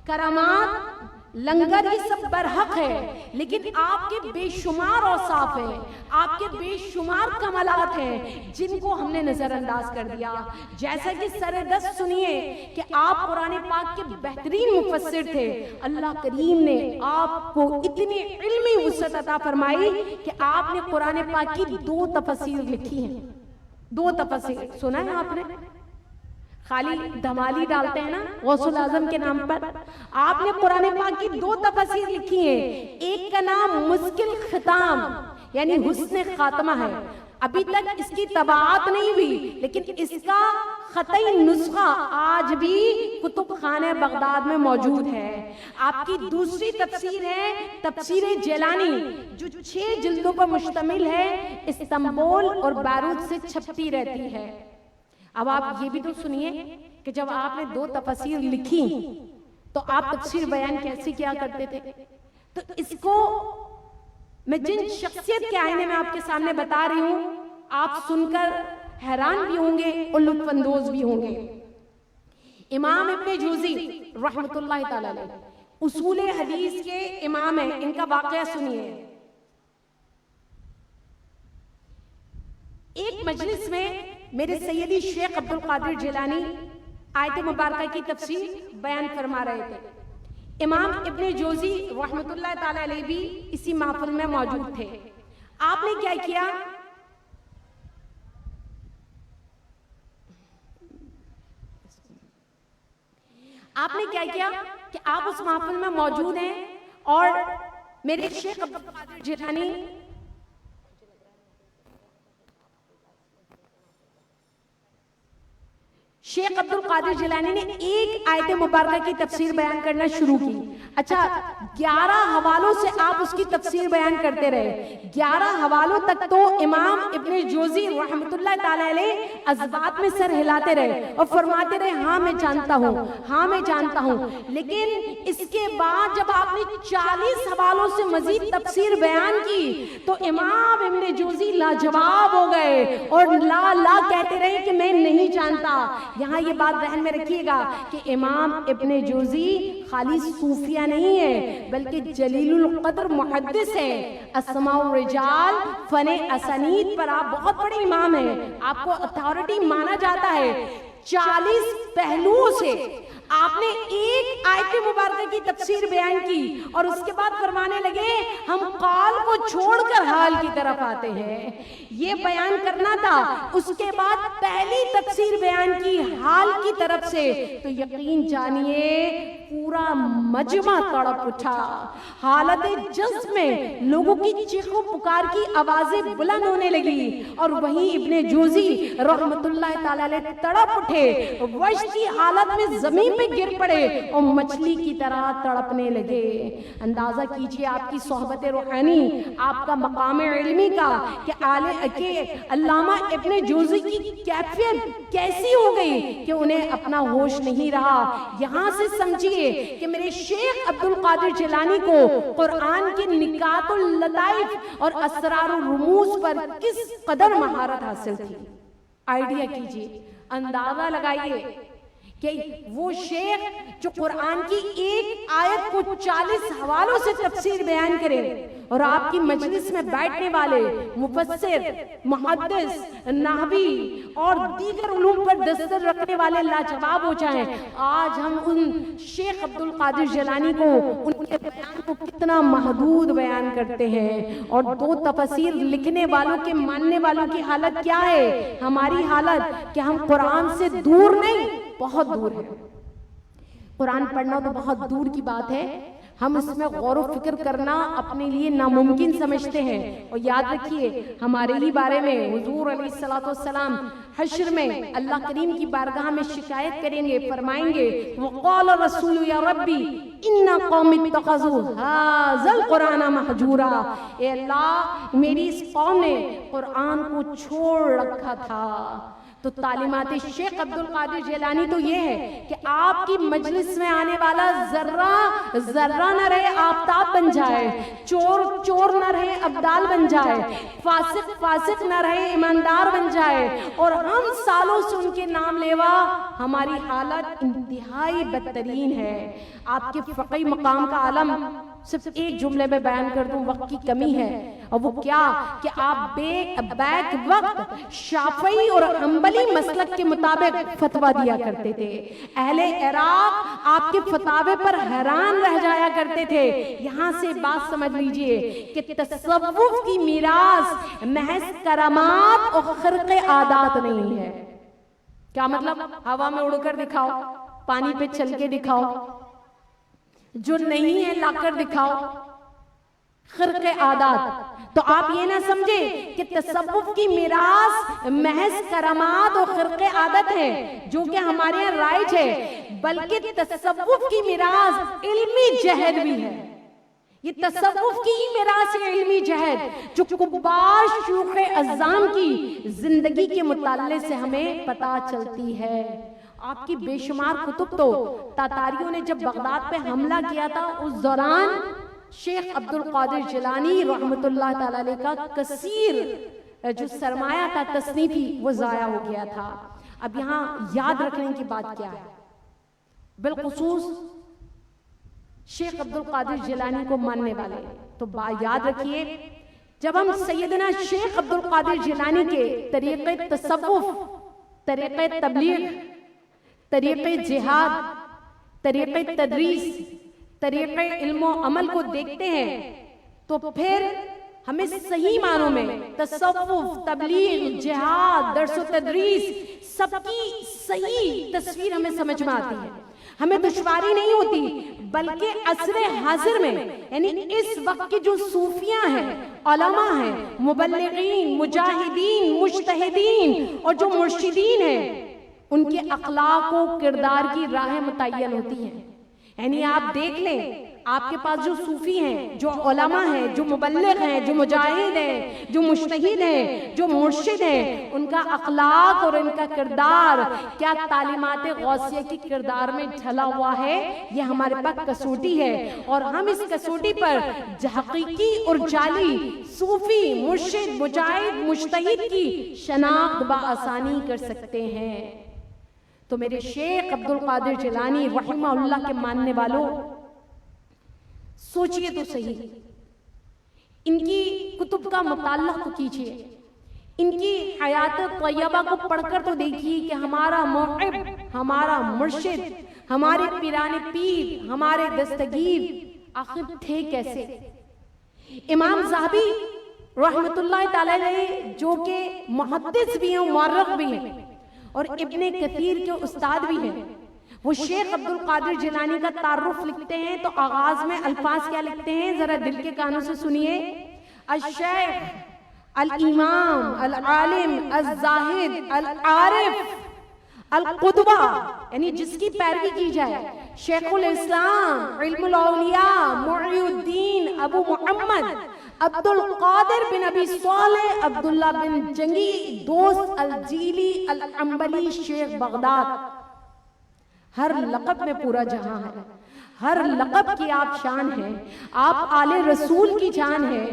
کرامات، لنگر یہ سب برحق ہے، لیکن آپ کے بے شمار اوصاف ہیں، آپ کے بے شمار کمالات ہیں جن کو ہم نے نظر انداز کر دیا۔ جیسا کہ سر دست سنیے کہ آپ قرآن پاک کے بہترین مفسر تھے، اللہ کریم نے آپ کو اتنی علمی وسعت عطا فرمائی کہ آپ نے قرآن پاک کی 2 تفاسیر لکھی ہیں۔ 2 تفاسیر سنا ہے آپ نے؟ خالی دھمالی ڈالتے ہیں نا غوث الاعظم کے نام پر۔ آپ نے قرآن پاک کی 2 تفاسیر لکھی ہیں، ایک کا نام مشکل ختام یعنی حسن خاتمہ ہے، ابھی تک اس کی طباعت نہیں ہوئی، لیکن اس کا خطی نسخہ آج بھی کتب خانہ بغداد میں موجود ہے۔ آپ کی دوسری تفسیر ہے تفسیر جیلانی، جو 6 جلدوں پر مشتمل ہے، استنبول اور بیروت سے چھپتی رہتی ہے۔ اب آپ یہ بھی تو سنیے کہ جب آپ نے 2 تفاسیر لکھی تو آپ تفسیر بیان کیسے کیا کرتے تھے؟ تو اس کو میں جن شخصیت کے آئینے میں آپ کے سامنے بتا رہی ہوں، آپ سن کر حیران بھی ہوں گے اور لطف اندوز بھی ہوں گے۔ امام ابن جوزی رحمۃ اللہ تعالی علیہ اصول حدیث کے امام ہیں، ان کا واقعہ سنیے۔ ایک مجلس میں میرے سیدی شیخ عبد القادر جیلانی آیت مبارکہ کی تفسیر بیان فرما رہے تھے۔ امام ابن جوزی رحمۃ اللہ تعالی علیہ بھی اسی محفل میں موجود تھے۔ آپ نے کیا کیا؟ کہ آپ اس محفل میں موجود ہیں اور میرے شیخ عبد القادر جیلانی شیخ عبد القادر جیلانی نے ایک آیت مبارکہ کی تفسیر بیان کرنا شروع کی۔ اچھا 11 حوالوں سے آپ اس کی تفسیر بیان کرتے رہے، 11 حوالوں تک تو امام ابن جوزی رحمۃ اللہ تعالی علیہ ازبات میں سر ہلاتے رہے اور فرماتے رہے ہاں میں جانتا ہوں، ہاں میں جانتا ہوں۔ لیکن اس کے بعد جب آپ نے 40 حوالوں سے مزید تفسیر بیان کی تو امام ابن جوزی لاجواب ہو گئے اور لا کہتے رہے کہ میں نہیں جانتا۔ یہاں یہ بات ذہن میں رکھیے گا کہ امام ابن جوزی خالی صوفیہ نہیں ہے بلکہ جلیل القدر محدث ہے، اسماء الرجال فن اسانید پر آپ بہت بڑے امام ہیں، آپ کو اتھارٹی مانا جاتا ہے۔ 40 پہلوؤں سے آپ نے ایک آیت مبارکہ کی تفسیر بیان کی اور اس کے بعد فرمانے لگے ہم قال کو چھوڑ کر حال کی طرف آتے ہیں، یہ بیان کرنا تھا۔ اس کے بعد پہلی تفسیر بیان کی حال کی طرف سے، تو یقین جانیے پورا مجمع تڑپ اٹھا۔ حالت جذب میں لوگوں کی چیخ و پکار کی آوازیں بلند ہونے لگی اور وہیں ابن جوزی رحمت اللہ تعالی علیہ تڑپ اٹھے، وحش کی حالت میں زمین پہ گر پڑے اور مچھلی کی طرح تڑپنے لگے۔ اندازہ کیجئے آپ کی صحبت روحانی، آپ کا مقام علمی کا کہ علامہ ابن جوزی کی کیفیت کیسی ہو گئی کہ انہیں اپنا ہوش نہیں رہا۔ یہاں سے سمجھیے کہ میرے شیخ عبد القادر جیلانی کو قرآن کے نکات اللطائف اور اسرار الرموز پر کس قدر مہارت حاصل تھی۔ آئیڈیا کیجئے، اندازہ لگائیے کہ وہ شیخ جو قرآن کی ایک آیت کو 40 حوالوں سے تفسیر بیان کرے اور آپ کی مجلس میں بیٹھنے والے مفسر، محدث، نحوی اور دیگر علوم پر دستر رکھنے والے لاجواب ہو جائیں۔ آج ہم ان شیخ عبد القادر جیلانی کو، ان کے بیان کو کتنا محدود بیان کرتے ہیں، اور 2 تفسیر لکھنے والوں کے ماننے والوں کی حالت کیا ہے؟ ہماری حالت کہ ہم قرآن سے دور نہیں، بہت دور ہے۔ قرآن پڑھنا تو بہت دور کی بات ہے، ہم اس میں غور و فکر کرنا اپنے لیے ناممکن سمجھتے ہیں۔ اور یاد رکھیے ہمارے ہی بارے میں حضور علیہ الصلوۃ والسلام حشر میں اللہ کریم کی بارگاہ میں شکایت کریں گے، فرمائیں گے وقال الرسول یا ربی ان قوم اتخذوا هذا القرآن مہجورا، اے اللہ میری اس قوم نے قرآن کو چھوڑ رکھا تھا۔ تو تعلیمات شیخ عبد القادر جیلانی تو یہ ہے کہ آپ کی مجلس میں آنے والا ذرہ نہ رہے آفتاب بن جائے، چور نہ رہے ابدال بن جائے، فاسق نہ رہے ایماندار بن جائے، اور ہم سالوں سے ان کے نام لیوا ہماری حالت انتہائی بدترین ہے۔ آپ کے فقہی مقام کا عالم صرف ایک جملے میں بیان کر دوں، وقت کی کمی ہے، اور وہ کیا کہ آپ بیک وقت شافعی اور حنبلی مسلک کے مطابق فتویٰ دیا کرتے تھے۔ اہل عراق آپ کے فتاوے پر حیران رہ جایا کرتے تھے۔ یہاں سے بات سمجھ لیجئے کہ تصوف کی میراث محض کرامات اور خرق عادات نہیں ہے۔ کیا مطلب؟ ہوا میں اڑ کر دکھاؤ، پانی پہ چل کے دکھاؤ، جو نہیں ہے لا کر دکھاؤ، خرق عادات۔ تو آپ یہ نہ سمجھے کہ تصوف کی میراث محض کرامات اور خرق عادت ہے جو کہ ہمارے یہاں رائج ہے، بلکہ تصوف کی میراث علمی جہد بھی ہے۔ یہ تصوف کی میراث علمی جہد جو کبار شیوخ اعظام کی زندگی کے مطالعے سے ہمیں پتہ چلتی ہے۔ آپ کی بے شمار کتب تو تاتاریوں نے جب بغداد پہ حملہ کیا تھا اس دوران شیخ عبد القادر جیلانی رحمۃ اللہ تعالی علیہ کا کثیر جو سرمایہ تھا تصنیفی وہ ضائع ہو گیا تھا۔ اب یہاں یاد رکھنے کی بات کیا ہے؟ بالخصوص شیخ عبد القادر جیلانی کو ماننے والے تو یاد رکھیے، جب ہم سیدنا شیخ عبد القادر جیلانی کے طریقے تصوف، طریقے تبلیغ، طریقے جہاد، طریقے تدریس، طریقے علم و عمل کو دیکھتے ہیں تو پھر ہمیں صحیح معنوں میں تصوف، تبلیغ، جہاد، درس و تدریس سب کی صحیح تصویر ہمیں سمجھ میں آتی ہے، ہمیں دشواری نہیں ہوتی، بلکہ عصر حاضر میں یعنی اس وقت کے جو صوفیاں ہیں، علماء ہیں، مبلغین، مجاہدین، مجتہدین اور جو مرشدین ہیں، ان کے اخلاق و کردار کی راہیں متعین ہوتی ہیں۔ یعنی آپ دیکھ لیں، آپ کے پاس جو صوفی ہیں، جو علماء ہیں، جو مبلغ ہیں، جو مجاہد ہیں، جو مجتہد ہیں، جو مرشد ہیں، ان کا اخلاق اور ان کا کردار کیا تعلیمات غوثیہ کی کردار میں ڈھلا ہوا ہے، یہ ہمارے پاس کسوٹی ہے، اور ہم اس کسوٹی پر حقیقی اور جعلی صوفی، مرشد، مجاہد، مجتہد کی شناخت بآسانی کر سکتے ہیں۔ تو میرے شیخ عبد القادر جیلانی رحمہ اللہ کے ماننے والوں، سوچئے تو صحیح، ان کی کتب کا مطالعہ تو کیجئے، ان کی حیات طیبہ کو پڑھ کر تو دیکھیے کہ ہمارا محب، ہمارا مرشد، ہمارے پیران پیر، ہمارے دستگیر آخر تھے کیسے۔ امام ذہبی رحمت اللہ تعالی علیہ جو کہ محدث بھی ہیں، مورخ بھی ہیں، اور ابن کثیر کے استاد بھی ہیں، وہ شیخ عبد القادر جیلانی کا تعارف لکھتے ہیں تو آغاز میں الفاظ کیا لکھتے ہیں، ذرا دل کے کانوں سے سنیے۔ الشیخ، الامام، العالم، الزاہد، العارف، القدوہ، یعنی جس کی پیروی کی جائے، شیخ الاسلام، علم الاولیاء، معی الدین ابو محمد عبد القادر بن ابی صالح عبداللہ بن جنگی دوست الجیلی العنبلی شیخ بغداد۔ ہر لقب میں پورا جہاں ہے، ہر لقب کی آپ شان ہیں، آپ آل رسول کی جان ہیں،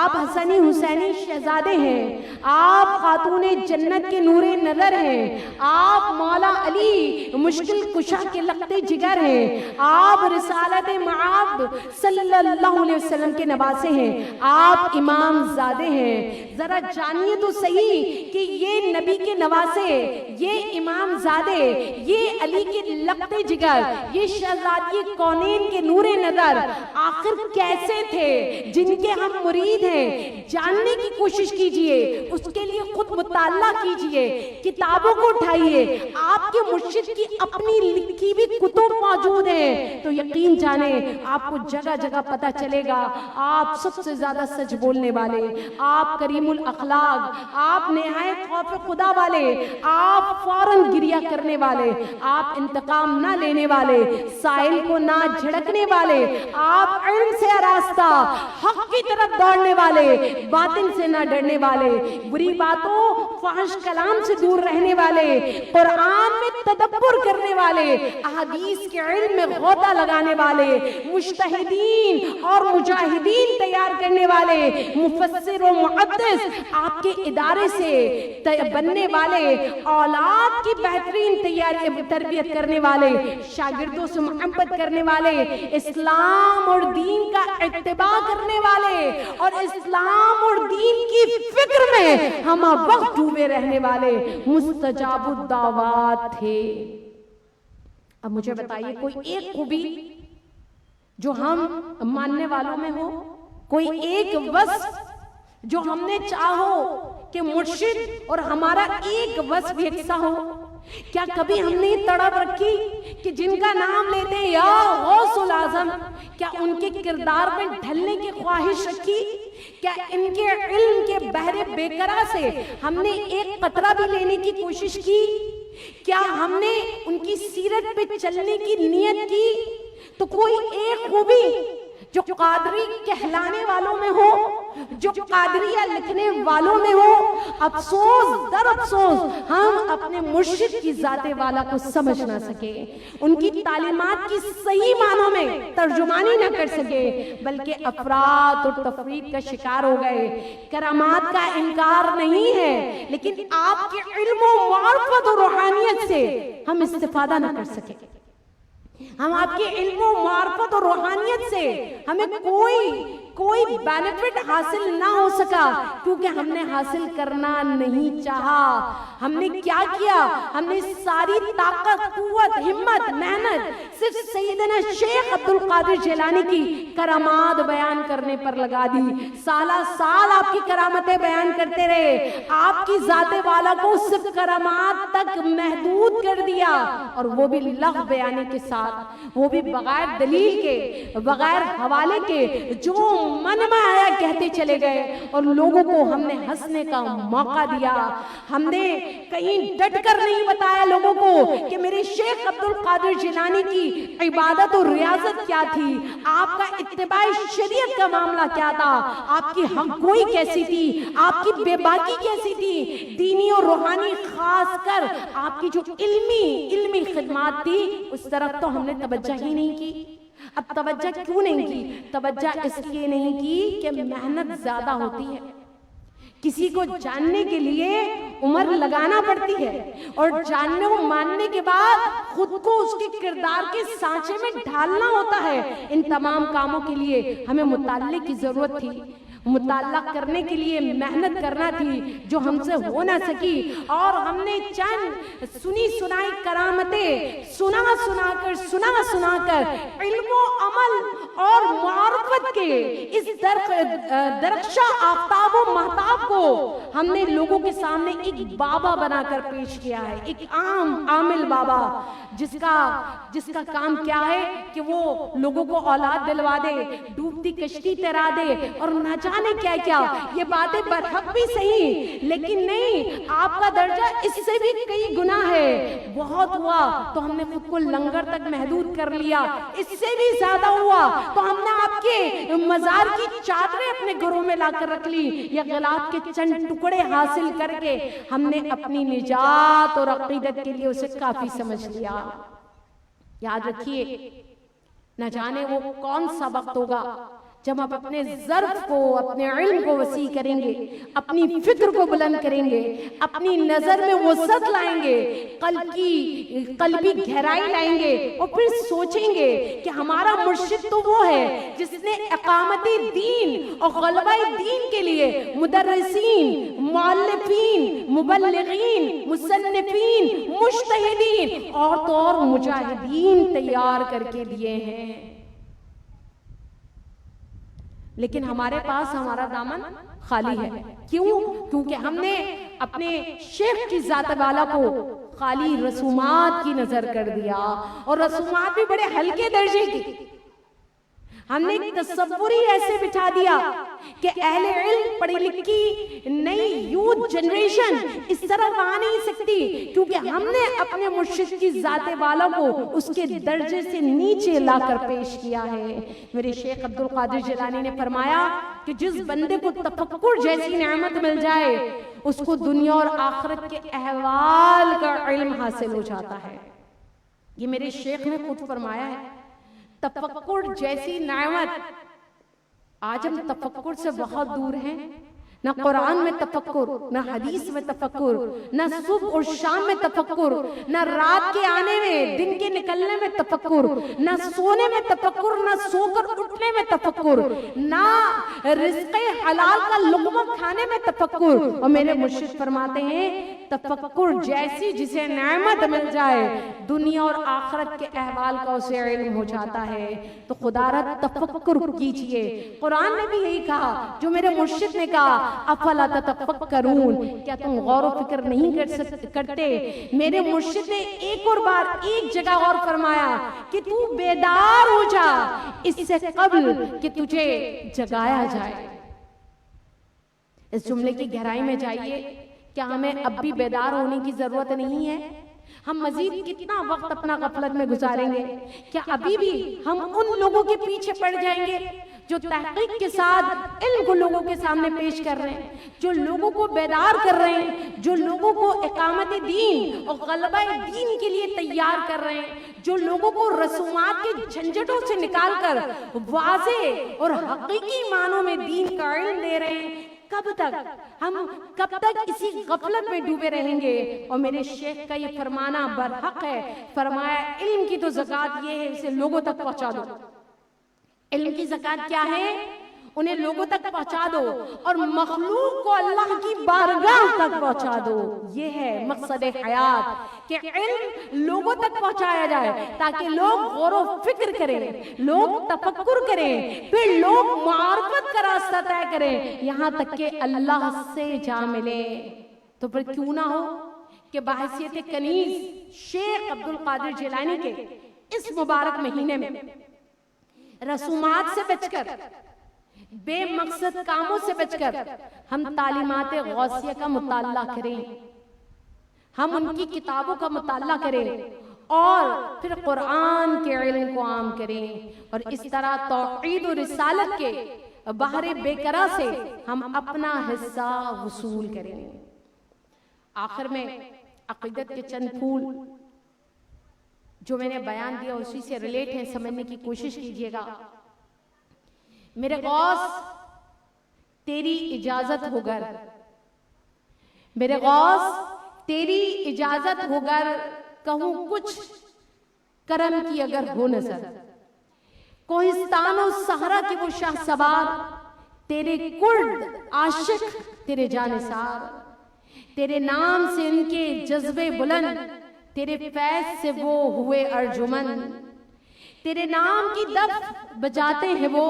آپ حسنی حسینی شہزادے ہیں، آپ خاتون جنت کے نور نظر ہیں، آپ مولا علی مشکل کشا کے لخت جگر ہیں، آپ رسالت معاب صلی اللہ علیہ وسلم کے نواسے ہیں، آپ امام زادے ہیں۔ ذرا جانیے تو صحیح کہ یہ نبی کے نواسے، یہ امام زادے، یہ علی کے لخت جگر، یہ شہزادی کونین کے نور نظر آخر کیسے تھے، جن کے ہم مرید ہیں۔ جاننے کی کوشش کیجئے، اس کے لیے خود مطالعہ کیجئے، کتابوں کو اٹھائیے، آپ کے مرشد کی اپنی لکھی بھی کتب موجود ہیں، تو یقین جانیں آپ کو جگہ جگہ پتہ چلے گا آپ سب سے زیادہ سچ بولنے والے، آپ کریم الاخلاق، آپ نہایت خوف خدا والے، آپ فوراً گریہ کرنے والے، آپ انتقام نہ لینے والے، سائل کو نہ جھڑکنے والے، آپ علم سے آراستہ، حق کی طرف دوڑنے والے، باطل سے نہ ڈرنے والے، بری باتوں فحش کلام سے دور رہنے والے، قرآن میں تدبر کرنے والے، احادیث کے علم میں غوطہ لگانے والے، مجتہدین اور مجاہدین تیار کرنے والے، مفسر و محدث آپ کے ادارے سے بننے والے، اولاد کی بہترین تربیت کرنے والے، شاگردوں سے محبت کرنے والے، اسلام اور دین کا اتباع کرنے والے، اور اسلام اور دین کی فکر میں ہم وقت ڈوبے رہنے والے مستجاب الدعوات تھے۔ اب مجھے بتائیے کوئی ایک خوبی جو ہم ماننے والوں میں ہو، کوئی ایک وصف جو ہم نے چاہو کہ مرشد اور ہمارا ایک وصف یکساں ہو۔ کیا کبھی ہم نے تڑپ رکھی کہ جن کا نام لیتے ہیں یا غوث العظم، کیا ان کے کردار میں ڈھلنے کی خواہش رکھی؟ کیا ان کے علم کے بحر بیکرا سے ہم نے ایک قطرہ بھی لینے کی کوشش کی؟ کیا ہم نے ان کی سیرت پہ چلنے کی نیت کی؟ تو کوئی ایک خوبی جو قادری کہلانے والوں میں ہو، جو قادریہ لکھنے والوں میں ہو، افسوس در افسوس ہم اپنے مرشد کی ذات والا کو سمجھ نہ سکے، ان کی تعلیمات کی صحیح معنوں میں ترجمانی نہ کر سکے، بلکہ افراد اور تفرید کا شکار ہو گئے۔ کرامات کا انکار نہیں ہے، لیکن آپ کے علم و معرفت و روحانیت سے ہم استفادہ نہ کر سکے۔ ہم آپ کے علم و معرفت اور روحانیت سے ہمیں کوئی بینیفٹ حاصل نہ ہو سکا، کیونکہ ہم نے حاصل کرنا نہیں چاہا۔ ہم نے کیا کیا؟ ہم نے ساری طاقت، قوت، ہمت، محنت صرف سیدنا شیخ عبد القادر جیلانی کی کرامات بیان کرنے پر لگا دی۔ سالہ سال آپ کی کرامتیں بیان کرتے رہے، آپ کی ذات والا کو صرف کرامات تک محدود کر دیا، اور وہ بھی لغو بیانی کے ساتھ، وہ بھی بغیر دلیل کے، بغیر حوالے کے، جو من میں آیا کہتے چلے گئے، اور لوگوں کو ہم نے ہنسنے کا موقع دیا۔ ہم نے کہیں ڈٹ کر نہیں بتایا لوگوں کو کہ میرے شیخ عبد القادر جیلانی کی عبادت اور ریاضت کیا تھی، آپ کا اتباع شریعت کا معاملہ کیا تھا، آپ کی حق گوئی کیسی تھی، آپ کی بے باکی کیسی تھی، دینی اور روحانی، خاص کر آپ کی جو علمی خدمات تھی، اس طرف تو ہم نے توجہ ہی نہیں کی۔ اب توجہ کیوں نہیں کی؟ توجہ اس لیے نہیں کی کہ محنت زیادہ ہوتی ہے، کسی کو جاننے کے لیے عمر لگانا پڑتی ہے، اور جاننے و ماننے کے بعد خود کو اس کے کردار کے سانچے میں ڈھالنا ہوتا ہے۔ ان تمام کاموں کے لیے ہمیں مطالعے کی ضرورت تھی، مطالعہ کرنے کے لیے محنت کرنا تھی، جو ہم سے ہو نہ سکی، اور ہم نے چند سنی سنائی کرامتیں سنا کر علم و عمل اور معرفت کے اس درخشاں آفتاب و مہتاب کو ہم نے لوگوں کے سامنے ایک بابا بنا کر پیش کیا ہے، ایک عامل بابا، جس کا کام کیا ہے کہ وہ لوگوں کو اولاد دلوا دے، ڈوبتی کشتی تیرا دے، اور نہ جانے کیا کیا۔ یہ باتیں برحق بھی صحیح، لیکن نہیں، آپ کا درجہ اس سے بھی کئی گنا ہے۔ بہت ہوا تو ہم نے خود کو لنگر تک محدود کر لیا، اس سے بھی زیادہ ہوا تو ہم نے آپ کے مزار کی چادریں اپنے گھروں میں لا کر رکھ لی، یا غلاف کے چند ٹکڑے حاصل کر کے ہم نے اپنی نجات اور عقیدت کے لیے اسے کافی سمجھ لیا۔ یاد رکھیے، نہ جانے وہ کون سا وقت ہوگا جب آپ اپنے ظرف کو، اپنے علم کو وسیع کریں گے، اپنی فکر کو بلند کریں گے، اپنی نظر میں وسعت لائیں گے، قلبی گہرائی لائیں گے، اور پھر سوچیں گے کہ ہمارا مرشد تو وہ ہے جس نے اقامتی دین اور غلبہ دین کے لیے مدرسین، مؤلفین، مبلغین، مصنفین، مجتہدین اور تو اور مجاہدین تیار کر کے دیے ہیں۔ لیکن ہمارے پاس ہمارا دامن خالی ہے۔ کیوں؟ کیونکہ ہم نے اپنے شیخ کی ذات والا کو خالی رسومات کی نظر کر دیا، اور رسومات بھی بڑے ہلکے درجے کی۔ ہم نے ایک تصور ہی ایسے بٹھا دیا کہ اہل علم، پڑھی لکھی نئی یوتھ جنریشن اس طرح آ نہیں سکتی، کیونکہ ہم نے اپنے مرشد کی ذات والا کو اس کے درجے سے نیچے لا کر پیش کیا ہے۔ میرے شیخ عبد القادر جیلانی نے فرمایا کہ جس بندے کو تفکر جیسی نعمت مل جائے، اس کو دنیا اور آخرت کے احوال کا علم حاصل ہو جاتا ہے۔ یہ میرے شیخ نے خود فرمایا ہے، تفکر جیسی نعمت۔ آج ہم تفکر سے بہت دور ہیں، نہ قرآن میں تفکر، نہ حدیث میں تفکر، نہ صبح اور شام میں تفکر، نہ رات کے آنے میں، دن کے نکلنے میں تفکر، نہ سونے میں تفکر، نہ سو کر اٹھنے میں تفکر، نہ رزق حلال کا لقمہ کھانے میں تفکر۔ اور میرے مرشد فرماتے ہیں تفکر جیسی جسے نعمت مل جائے، دنیا اور آخرت کے احوال کا اسے علم ہو جاتا ہے۔ تو خدا را تفکر کیجئے۔ قرآن نے بھی یہی کہا جو میرے مرشد نے کہا، افلا تتفکرون، کیا تم غور و فکر نہیں کرتے؟ میرے مرشد نے ایک اور بار ایک جگہ اور فرمایا کہ تو بیدار ہو جا اس سے قبل کہ تجھے جگایا جائے۔ اس جملے کی گہرائی میں جائیے، کیا ہمیں اب بھی بیدار ہونے کی ضرورت نہیں ہے؟ ہم مزید کتنا وقت اپنا غفلت میں گزاریں گے؟ کیا ابھی بھی ہم ان لوگوں کے پیچھے پڑ جائیں گے جو تحقیق کے ساتھ علم کو لوگوں کے سامنے پیش کر رہے ہیں، جو لوگوں کو بیدار کر رہے ہیں، جو لوگوں کو اقامت دین اور غلبہ دین کے لیے تیار کر رہے ہیں، جو لوگوں کو رسومات کے جھنجھٹوں سے نکال کر واضح اور حقیقی معنوں میں دین کا علم دے رہے ہیں؟ کب تک اسی غفلت میں ڈوبے رہیں گے؟ اور میرے شیخ کا یہ فرمانا برحق ہے، فرمایا علم کی تو زکوٰۃ یہ ہے اسے لوگوں تک پہنچا دو۔ علم کی زکوٰۃ کیا ہے؟ انہیں لوگوں تک پہنچا دو اور مخلوق کو اللہ کی بارگاہ تک پہنچا دو۔ یہ ہے مقصد حیات کہ علم لوگوں تک پہنچایا جائے تاکہ لوگ غور و فکر کریں، لوگ تفکر کریں، پھر لوگ معرفت کا راستہ طے کریں، یہاں تک کہ اللہ سے جا ملے۔ تو پھر کیوں نہ ہو کہ بحیثیت کنیز شیخ عبد القادر جیلانی کے اس مبارک مہینے میں رسومات سے بچ کر، بے مقصد کاموں سے بچ کر ہم تعلیمات غوثیہ کا مطالعہ کریں، ہم ان کی کتابوں کا مطالعہ کریں اور پھر قرآن کے علم کو عام کریں، اور اس طرح توحید و رسالت کے بحر بیکرا سے ہم اپنا حصہ وصول کریں۔ آخر میں عقیدت کے چند پھول جو میں نے بیان دیا اسی سے ریلیٹ ہیں، سمجھنے کی کوشش کیجیے گا۔ میرے غوث تیری اجازت ہو گر، میرے غوث تیری اجازت ہو گر، کہوں کچھ کرم کی اگر ہو نظر، کوہستان و صحرا کے وہ شاہ سوار، تیرے کرد عاشق تیرے جانثار، تیرے نام سے ان کے جذبے بلند، تیرے فیض سے وہ ہوئے ارجمن، تیرے نام کی دف بجاتے ہیں وہ،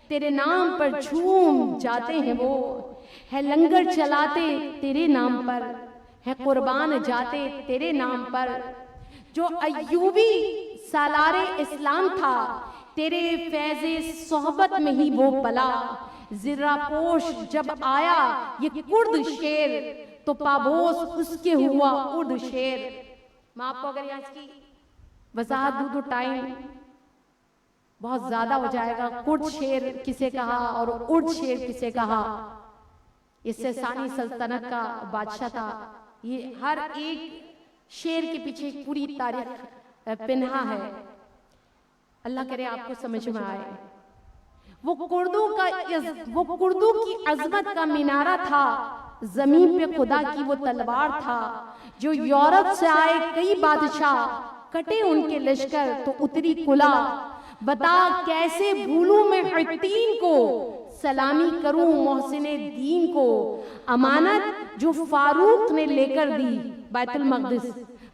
تیرے نام پر جھوم جاتے ہیں وہ، ہے لنگر چلاتے تیرے نام پر، ہے قربان جاتے تیرے نام پر۔ جو ایوبی سالار اسلام تھا، تیرے فیض صحبت میں ہی وہ پلا، زرہ پوش جب آیا یہ کرد شیر، تو پابوس اس کے ہوا ارد شیر۔ میں آپ کو اگر یہاں اس کی وضاحت دوں تو ٹائم بہت زیادہ ہو جائے گا۔ کرد شیر کسے کہا اور ارد شیر کسے کہا؟ اس سے ثانی سلطنت کا بادشاہ تھا۔ یہ ہر ایک شیر کے پیچھے ایک پوری تاریخ پنہا ہے، اللہ کرے آپ کو سمجھ میں آئے۔ وہ کردوں کی عظمت کا مینارہ تھا، زمین پہ خدا کی وہ تلوار تھا، جو یورپ سے آئے کئی بادشاہ، کٹے ان کے لشکر تو اتری کلا، بتا کیسے بھولوں میں حتین کو، سلامی کروں محسن دین کو، امانت جو فاروق نے لے کر دی بیت المقدس،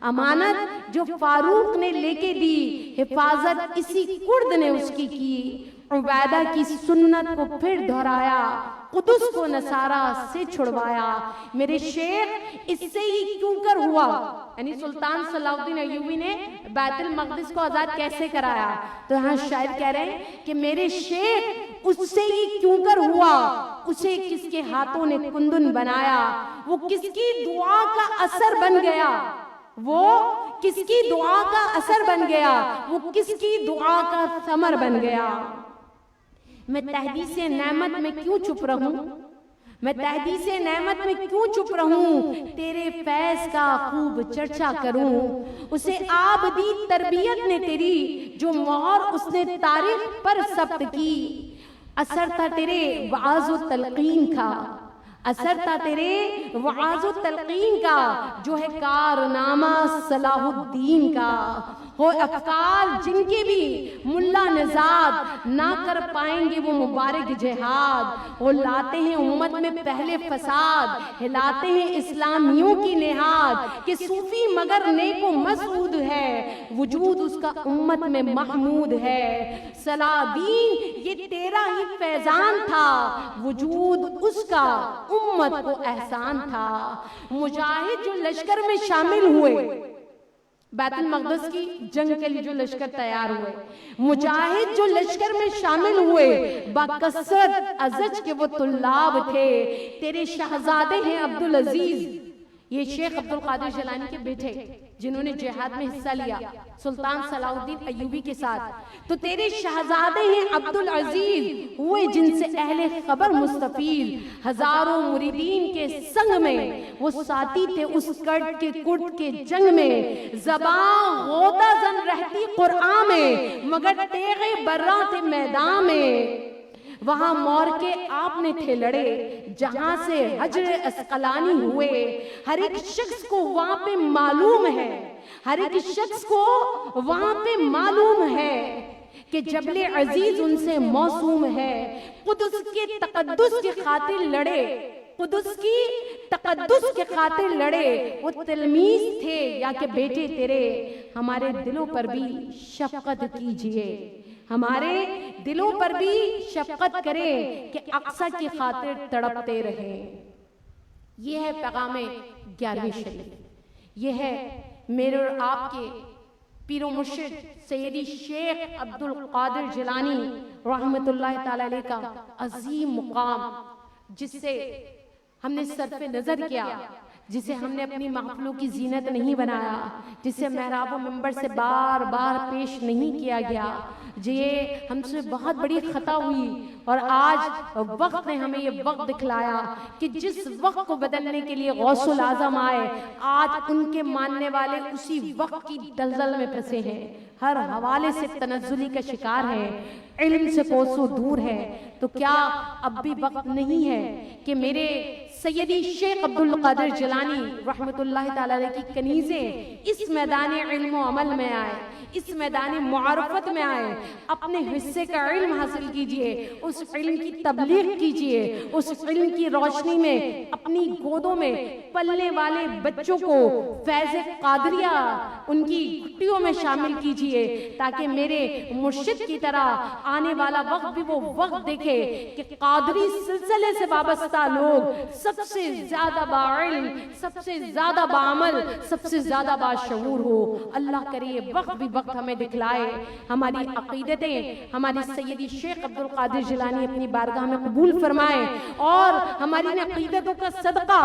امانت جو فاروق نے لے کے دی، حفاظت اسی کرد نے اس کی عبیدہ کی سنت کو پھر دہرایا، قدس کو نصارہ سے چھڑوایا۔ میرے شیخ اس سے ہی کیوں کر ہوا، یعنی سلطان صلاح الدین ایوبی نے بیت المقدس کو آزاد کیسے کرایا؟ تو یہاں شاعر کہہ رہے ہیں کہ میرے شیخ اس سے ہی کیوں کر ہوا، اسے کس کے ہاتھوں نے کندن بنایا، وہ کس کی دعا کا اثر بن گیا، وہ کس کی دعا کا اثر بن گیا، وہ کس کی دعا کا ثمر بن گیا۔ میں تحدیث نعمت میں کیوں چپ رہوں، میں تحدیث نعمت میں کیوں چپ رہوں، تیرے فیض کا خوب چرچا کروں، اسے آب دی تربیت نے تیری، جو مہر اس نے تاریخ پر ثبت کی، اثر تھا تیرے وعظ و تلقین کا، اثر تھا تیرے وعظ و تلقین کا، جو ہے کارنامہ صلاح الدین کا، ہو افکار جن کے بھی ملا نزاد نہ کر پائیں گے وہ مبارک جہاد، وہ لاتے ہیں امت میں پہلے فساد، ہلاتے ہیں اسلامیوں کی نہاد، کہ صوفی مگر نیک و مسعود ہے، وجود اس کا امت میں محمود ہے، صلاح الدین یہ تیرا ہی فیضان تھا، وجود اس کا امت کو احسان تھا۔ مجاہد جو لشکر میں شامل ہوئے، بیت المقدس کی جنگ کے لیے جو لشکر تیار ہوئے، مجاہد جو لشکر میں شامل ہوئے، باکثرت ازج کے وہ طلاب تھے، تیرے شہزادے ہیں عبدالعزیز، یہ شیخ عبد القادر جیلانی کے بیٹے جنہوں نے جہاد میں حصہ لیا سلطان صلاح الدین ایوبی کے ساتھ، تو تیرے شہزادے ہیں عبد العزیز ہوئے جن سے اہل خبر مستفید، ہزاروں مریدین کے سنگ میں وہ ساتھی تھے اس کٹ کے کٹ کے جنگ میں، زباں غوطہ زن رہتی قرآن میں مگر تیغ برہ تھے میدان میں، وہاں مور کے آپ نے تھے لڑے جہاں سے حجر اسقلانی ہوئے، ہر ایک شخص کو وہاں پہ معلوم ہے، ہر ایک شخص کو وہاں پہ معلوم ہے کہ جبل عزیز ان سے موسوم ہے، قدس کے تقدس کی خاطر لڑے، قدس کی تقدس کے خاطر لڑے، وہ تلمیذ تھے یا کہ بیٹے تیرے، ہمارے دلوں پر بھی شفقت کیجئے، ہمارے دلوں پر بھی شفقت کریں کہ اقصی کی خاطر تڑپتے رہیں۔ یہ ہے پیغام 11ویں شریف، یہ ہے میرے اور آپ کے پیر و مرشد سیدی شیخ عبد القادر جیلانی رحمت اللہ تعالی علیہ کا عظیم مقام، جس سے ہم نے صرف نظر کیا، جسے ہم نے اپنی محفلوں کی زینت نہیں بنایا، جسے محراب و منبر سے بار بار پیش نہیں کیا گیا، یہ ہم سے بہت بڑی خطا ہوئی، اور آج وقت نے ہمیں یہ وقت دکھلایا کہ جس وقت کو بدلنے کے لیے غوث الاعظم آئے، آج ان کے ماننے والے اسی وقت کی دلدل میں پھنسے ہیں، ہر حوالے سے تنزلی کا شکار ہے، علم سے کوسوں دور ہے، تو کیا اب بھی وقت نہیں ہے کہ میرے سیدی شیخ عبد القادر جیلانی رحمت اللہ تعالی علیہ کی کنیزیں اس میدان علم و عمل میں آئے، اس میدان معرفت میں آئے، اپنے حصے کا علم حاصل کیجئے، اس علم کی تبلیغ کیجئے، اس علم کی روشنی میں اپنی گودوں میں پلنے والے بچوں کو فیض قادریہ ان کی گھٹیوں میں شامل کیجئے، تاکہ میرے مرشد کی طرح آنے والا وقت بھی وہ وقت دیکھے کہ قادری سلسلے سے وابستہ لوگ سب سے زیادہ باعلم، سب سے زیادہ بعمل، سب سے زیادہ باشعور ہو۔ اللہ کرے یہ وقت بھی وقت ہمیں دکھلائے، ہماری عقیدتیں ہماری سیدی شیخ عبد القادر جیلانی اپنی بارگاہ میں قبول فرمائے، اور ہماری عقیدتوں کا صدقہ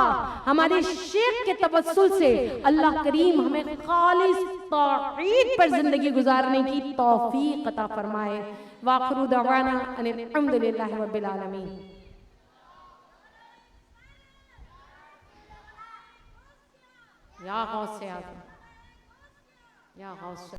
ہمارے شیخ کے توسل سے اللہ کریم ہمیں خالص توحید پر زندگی گزارنے کی توفیق عطا فرمائے۔ وآخر دعوانا ان الحمد للہ رب العالمین۔ یا غوث اعظم، یا غوث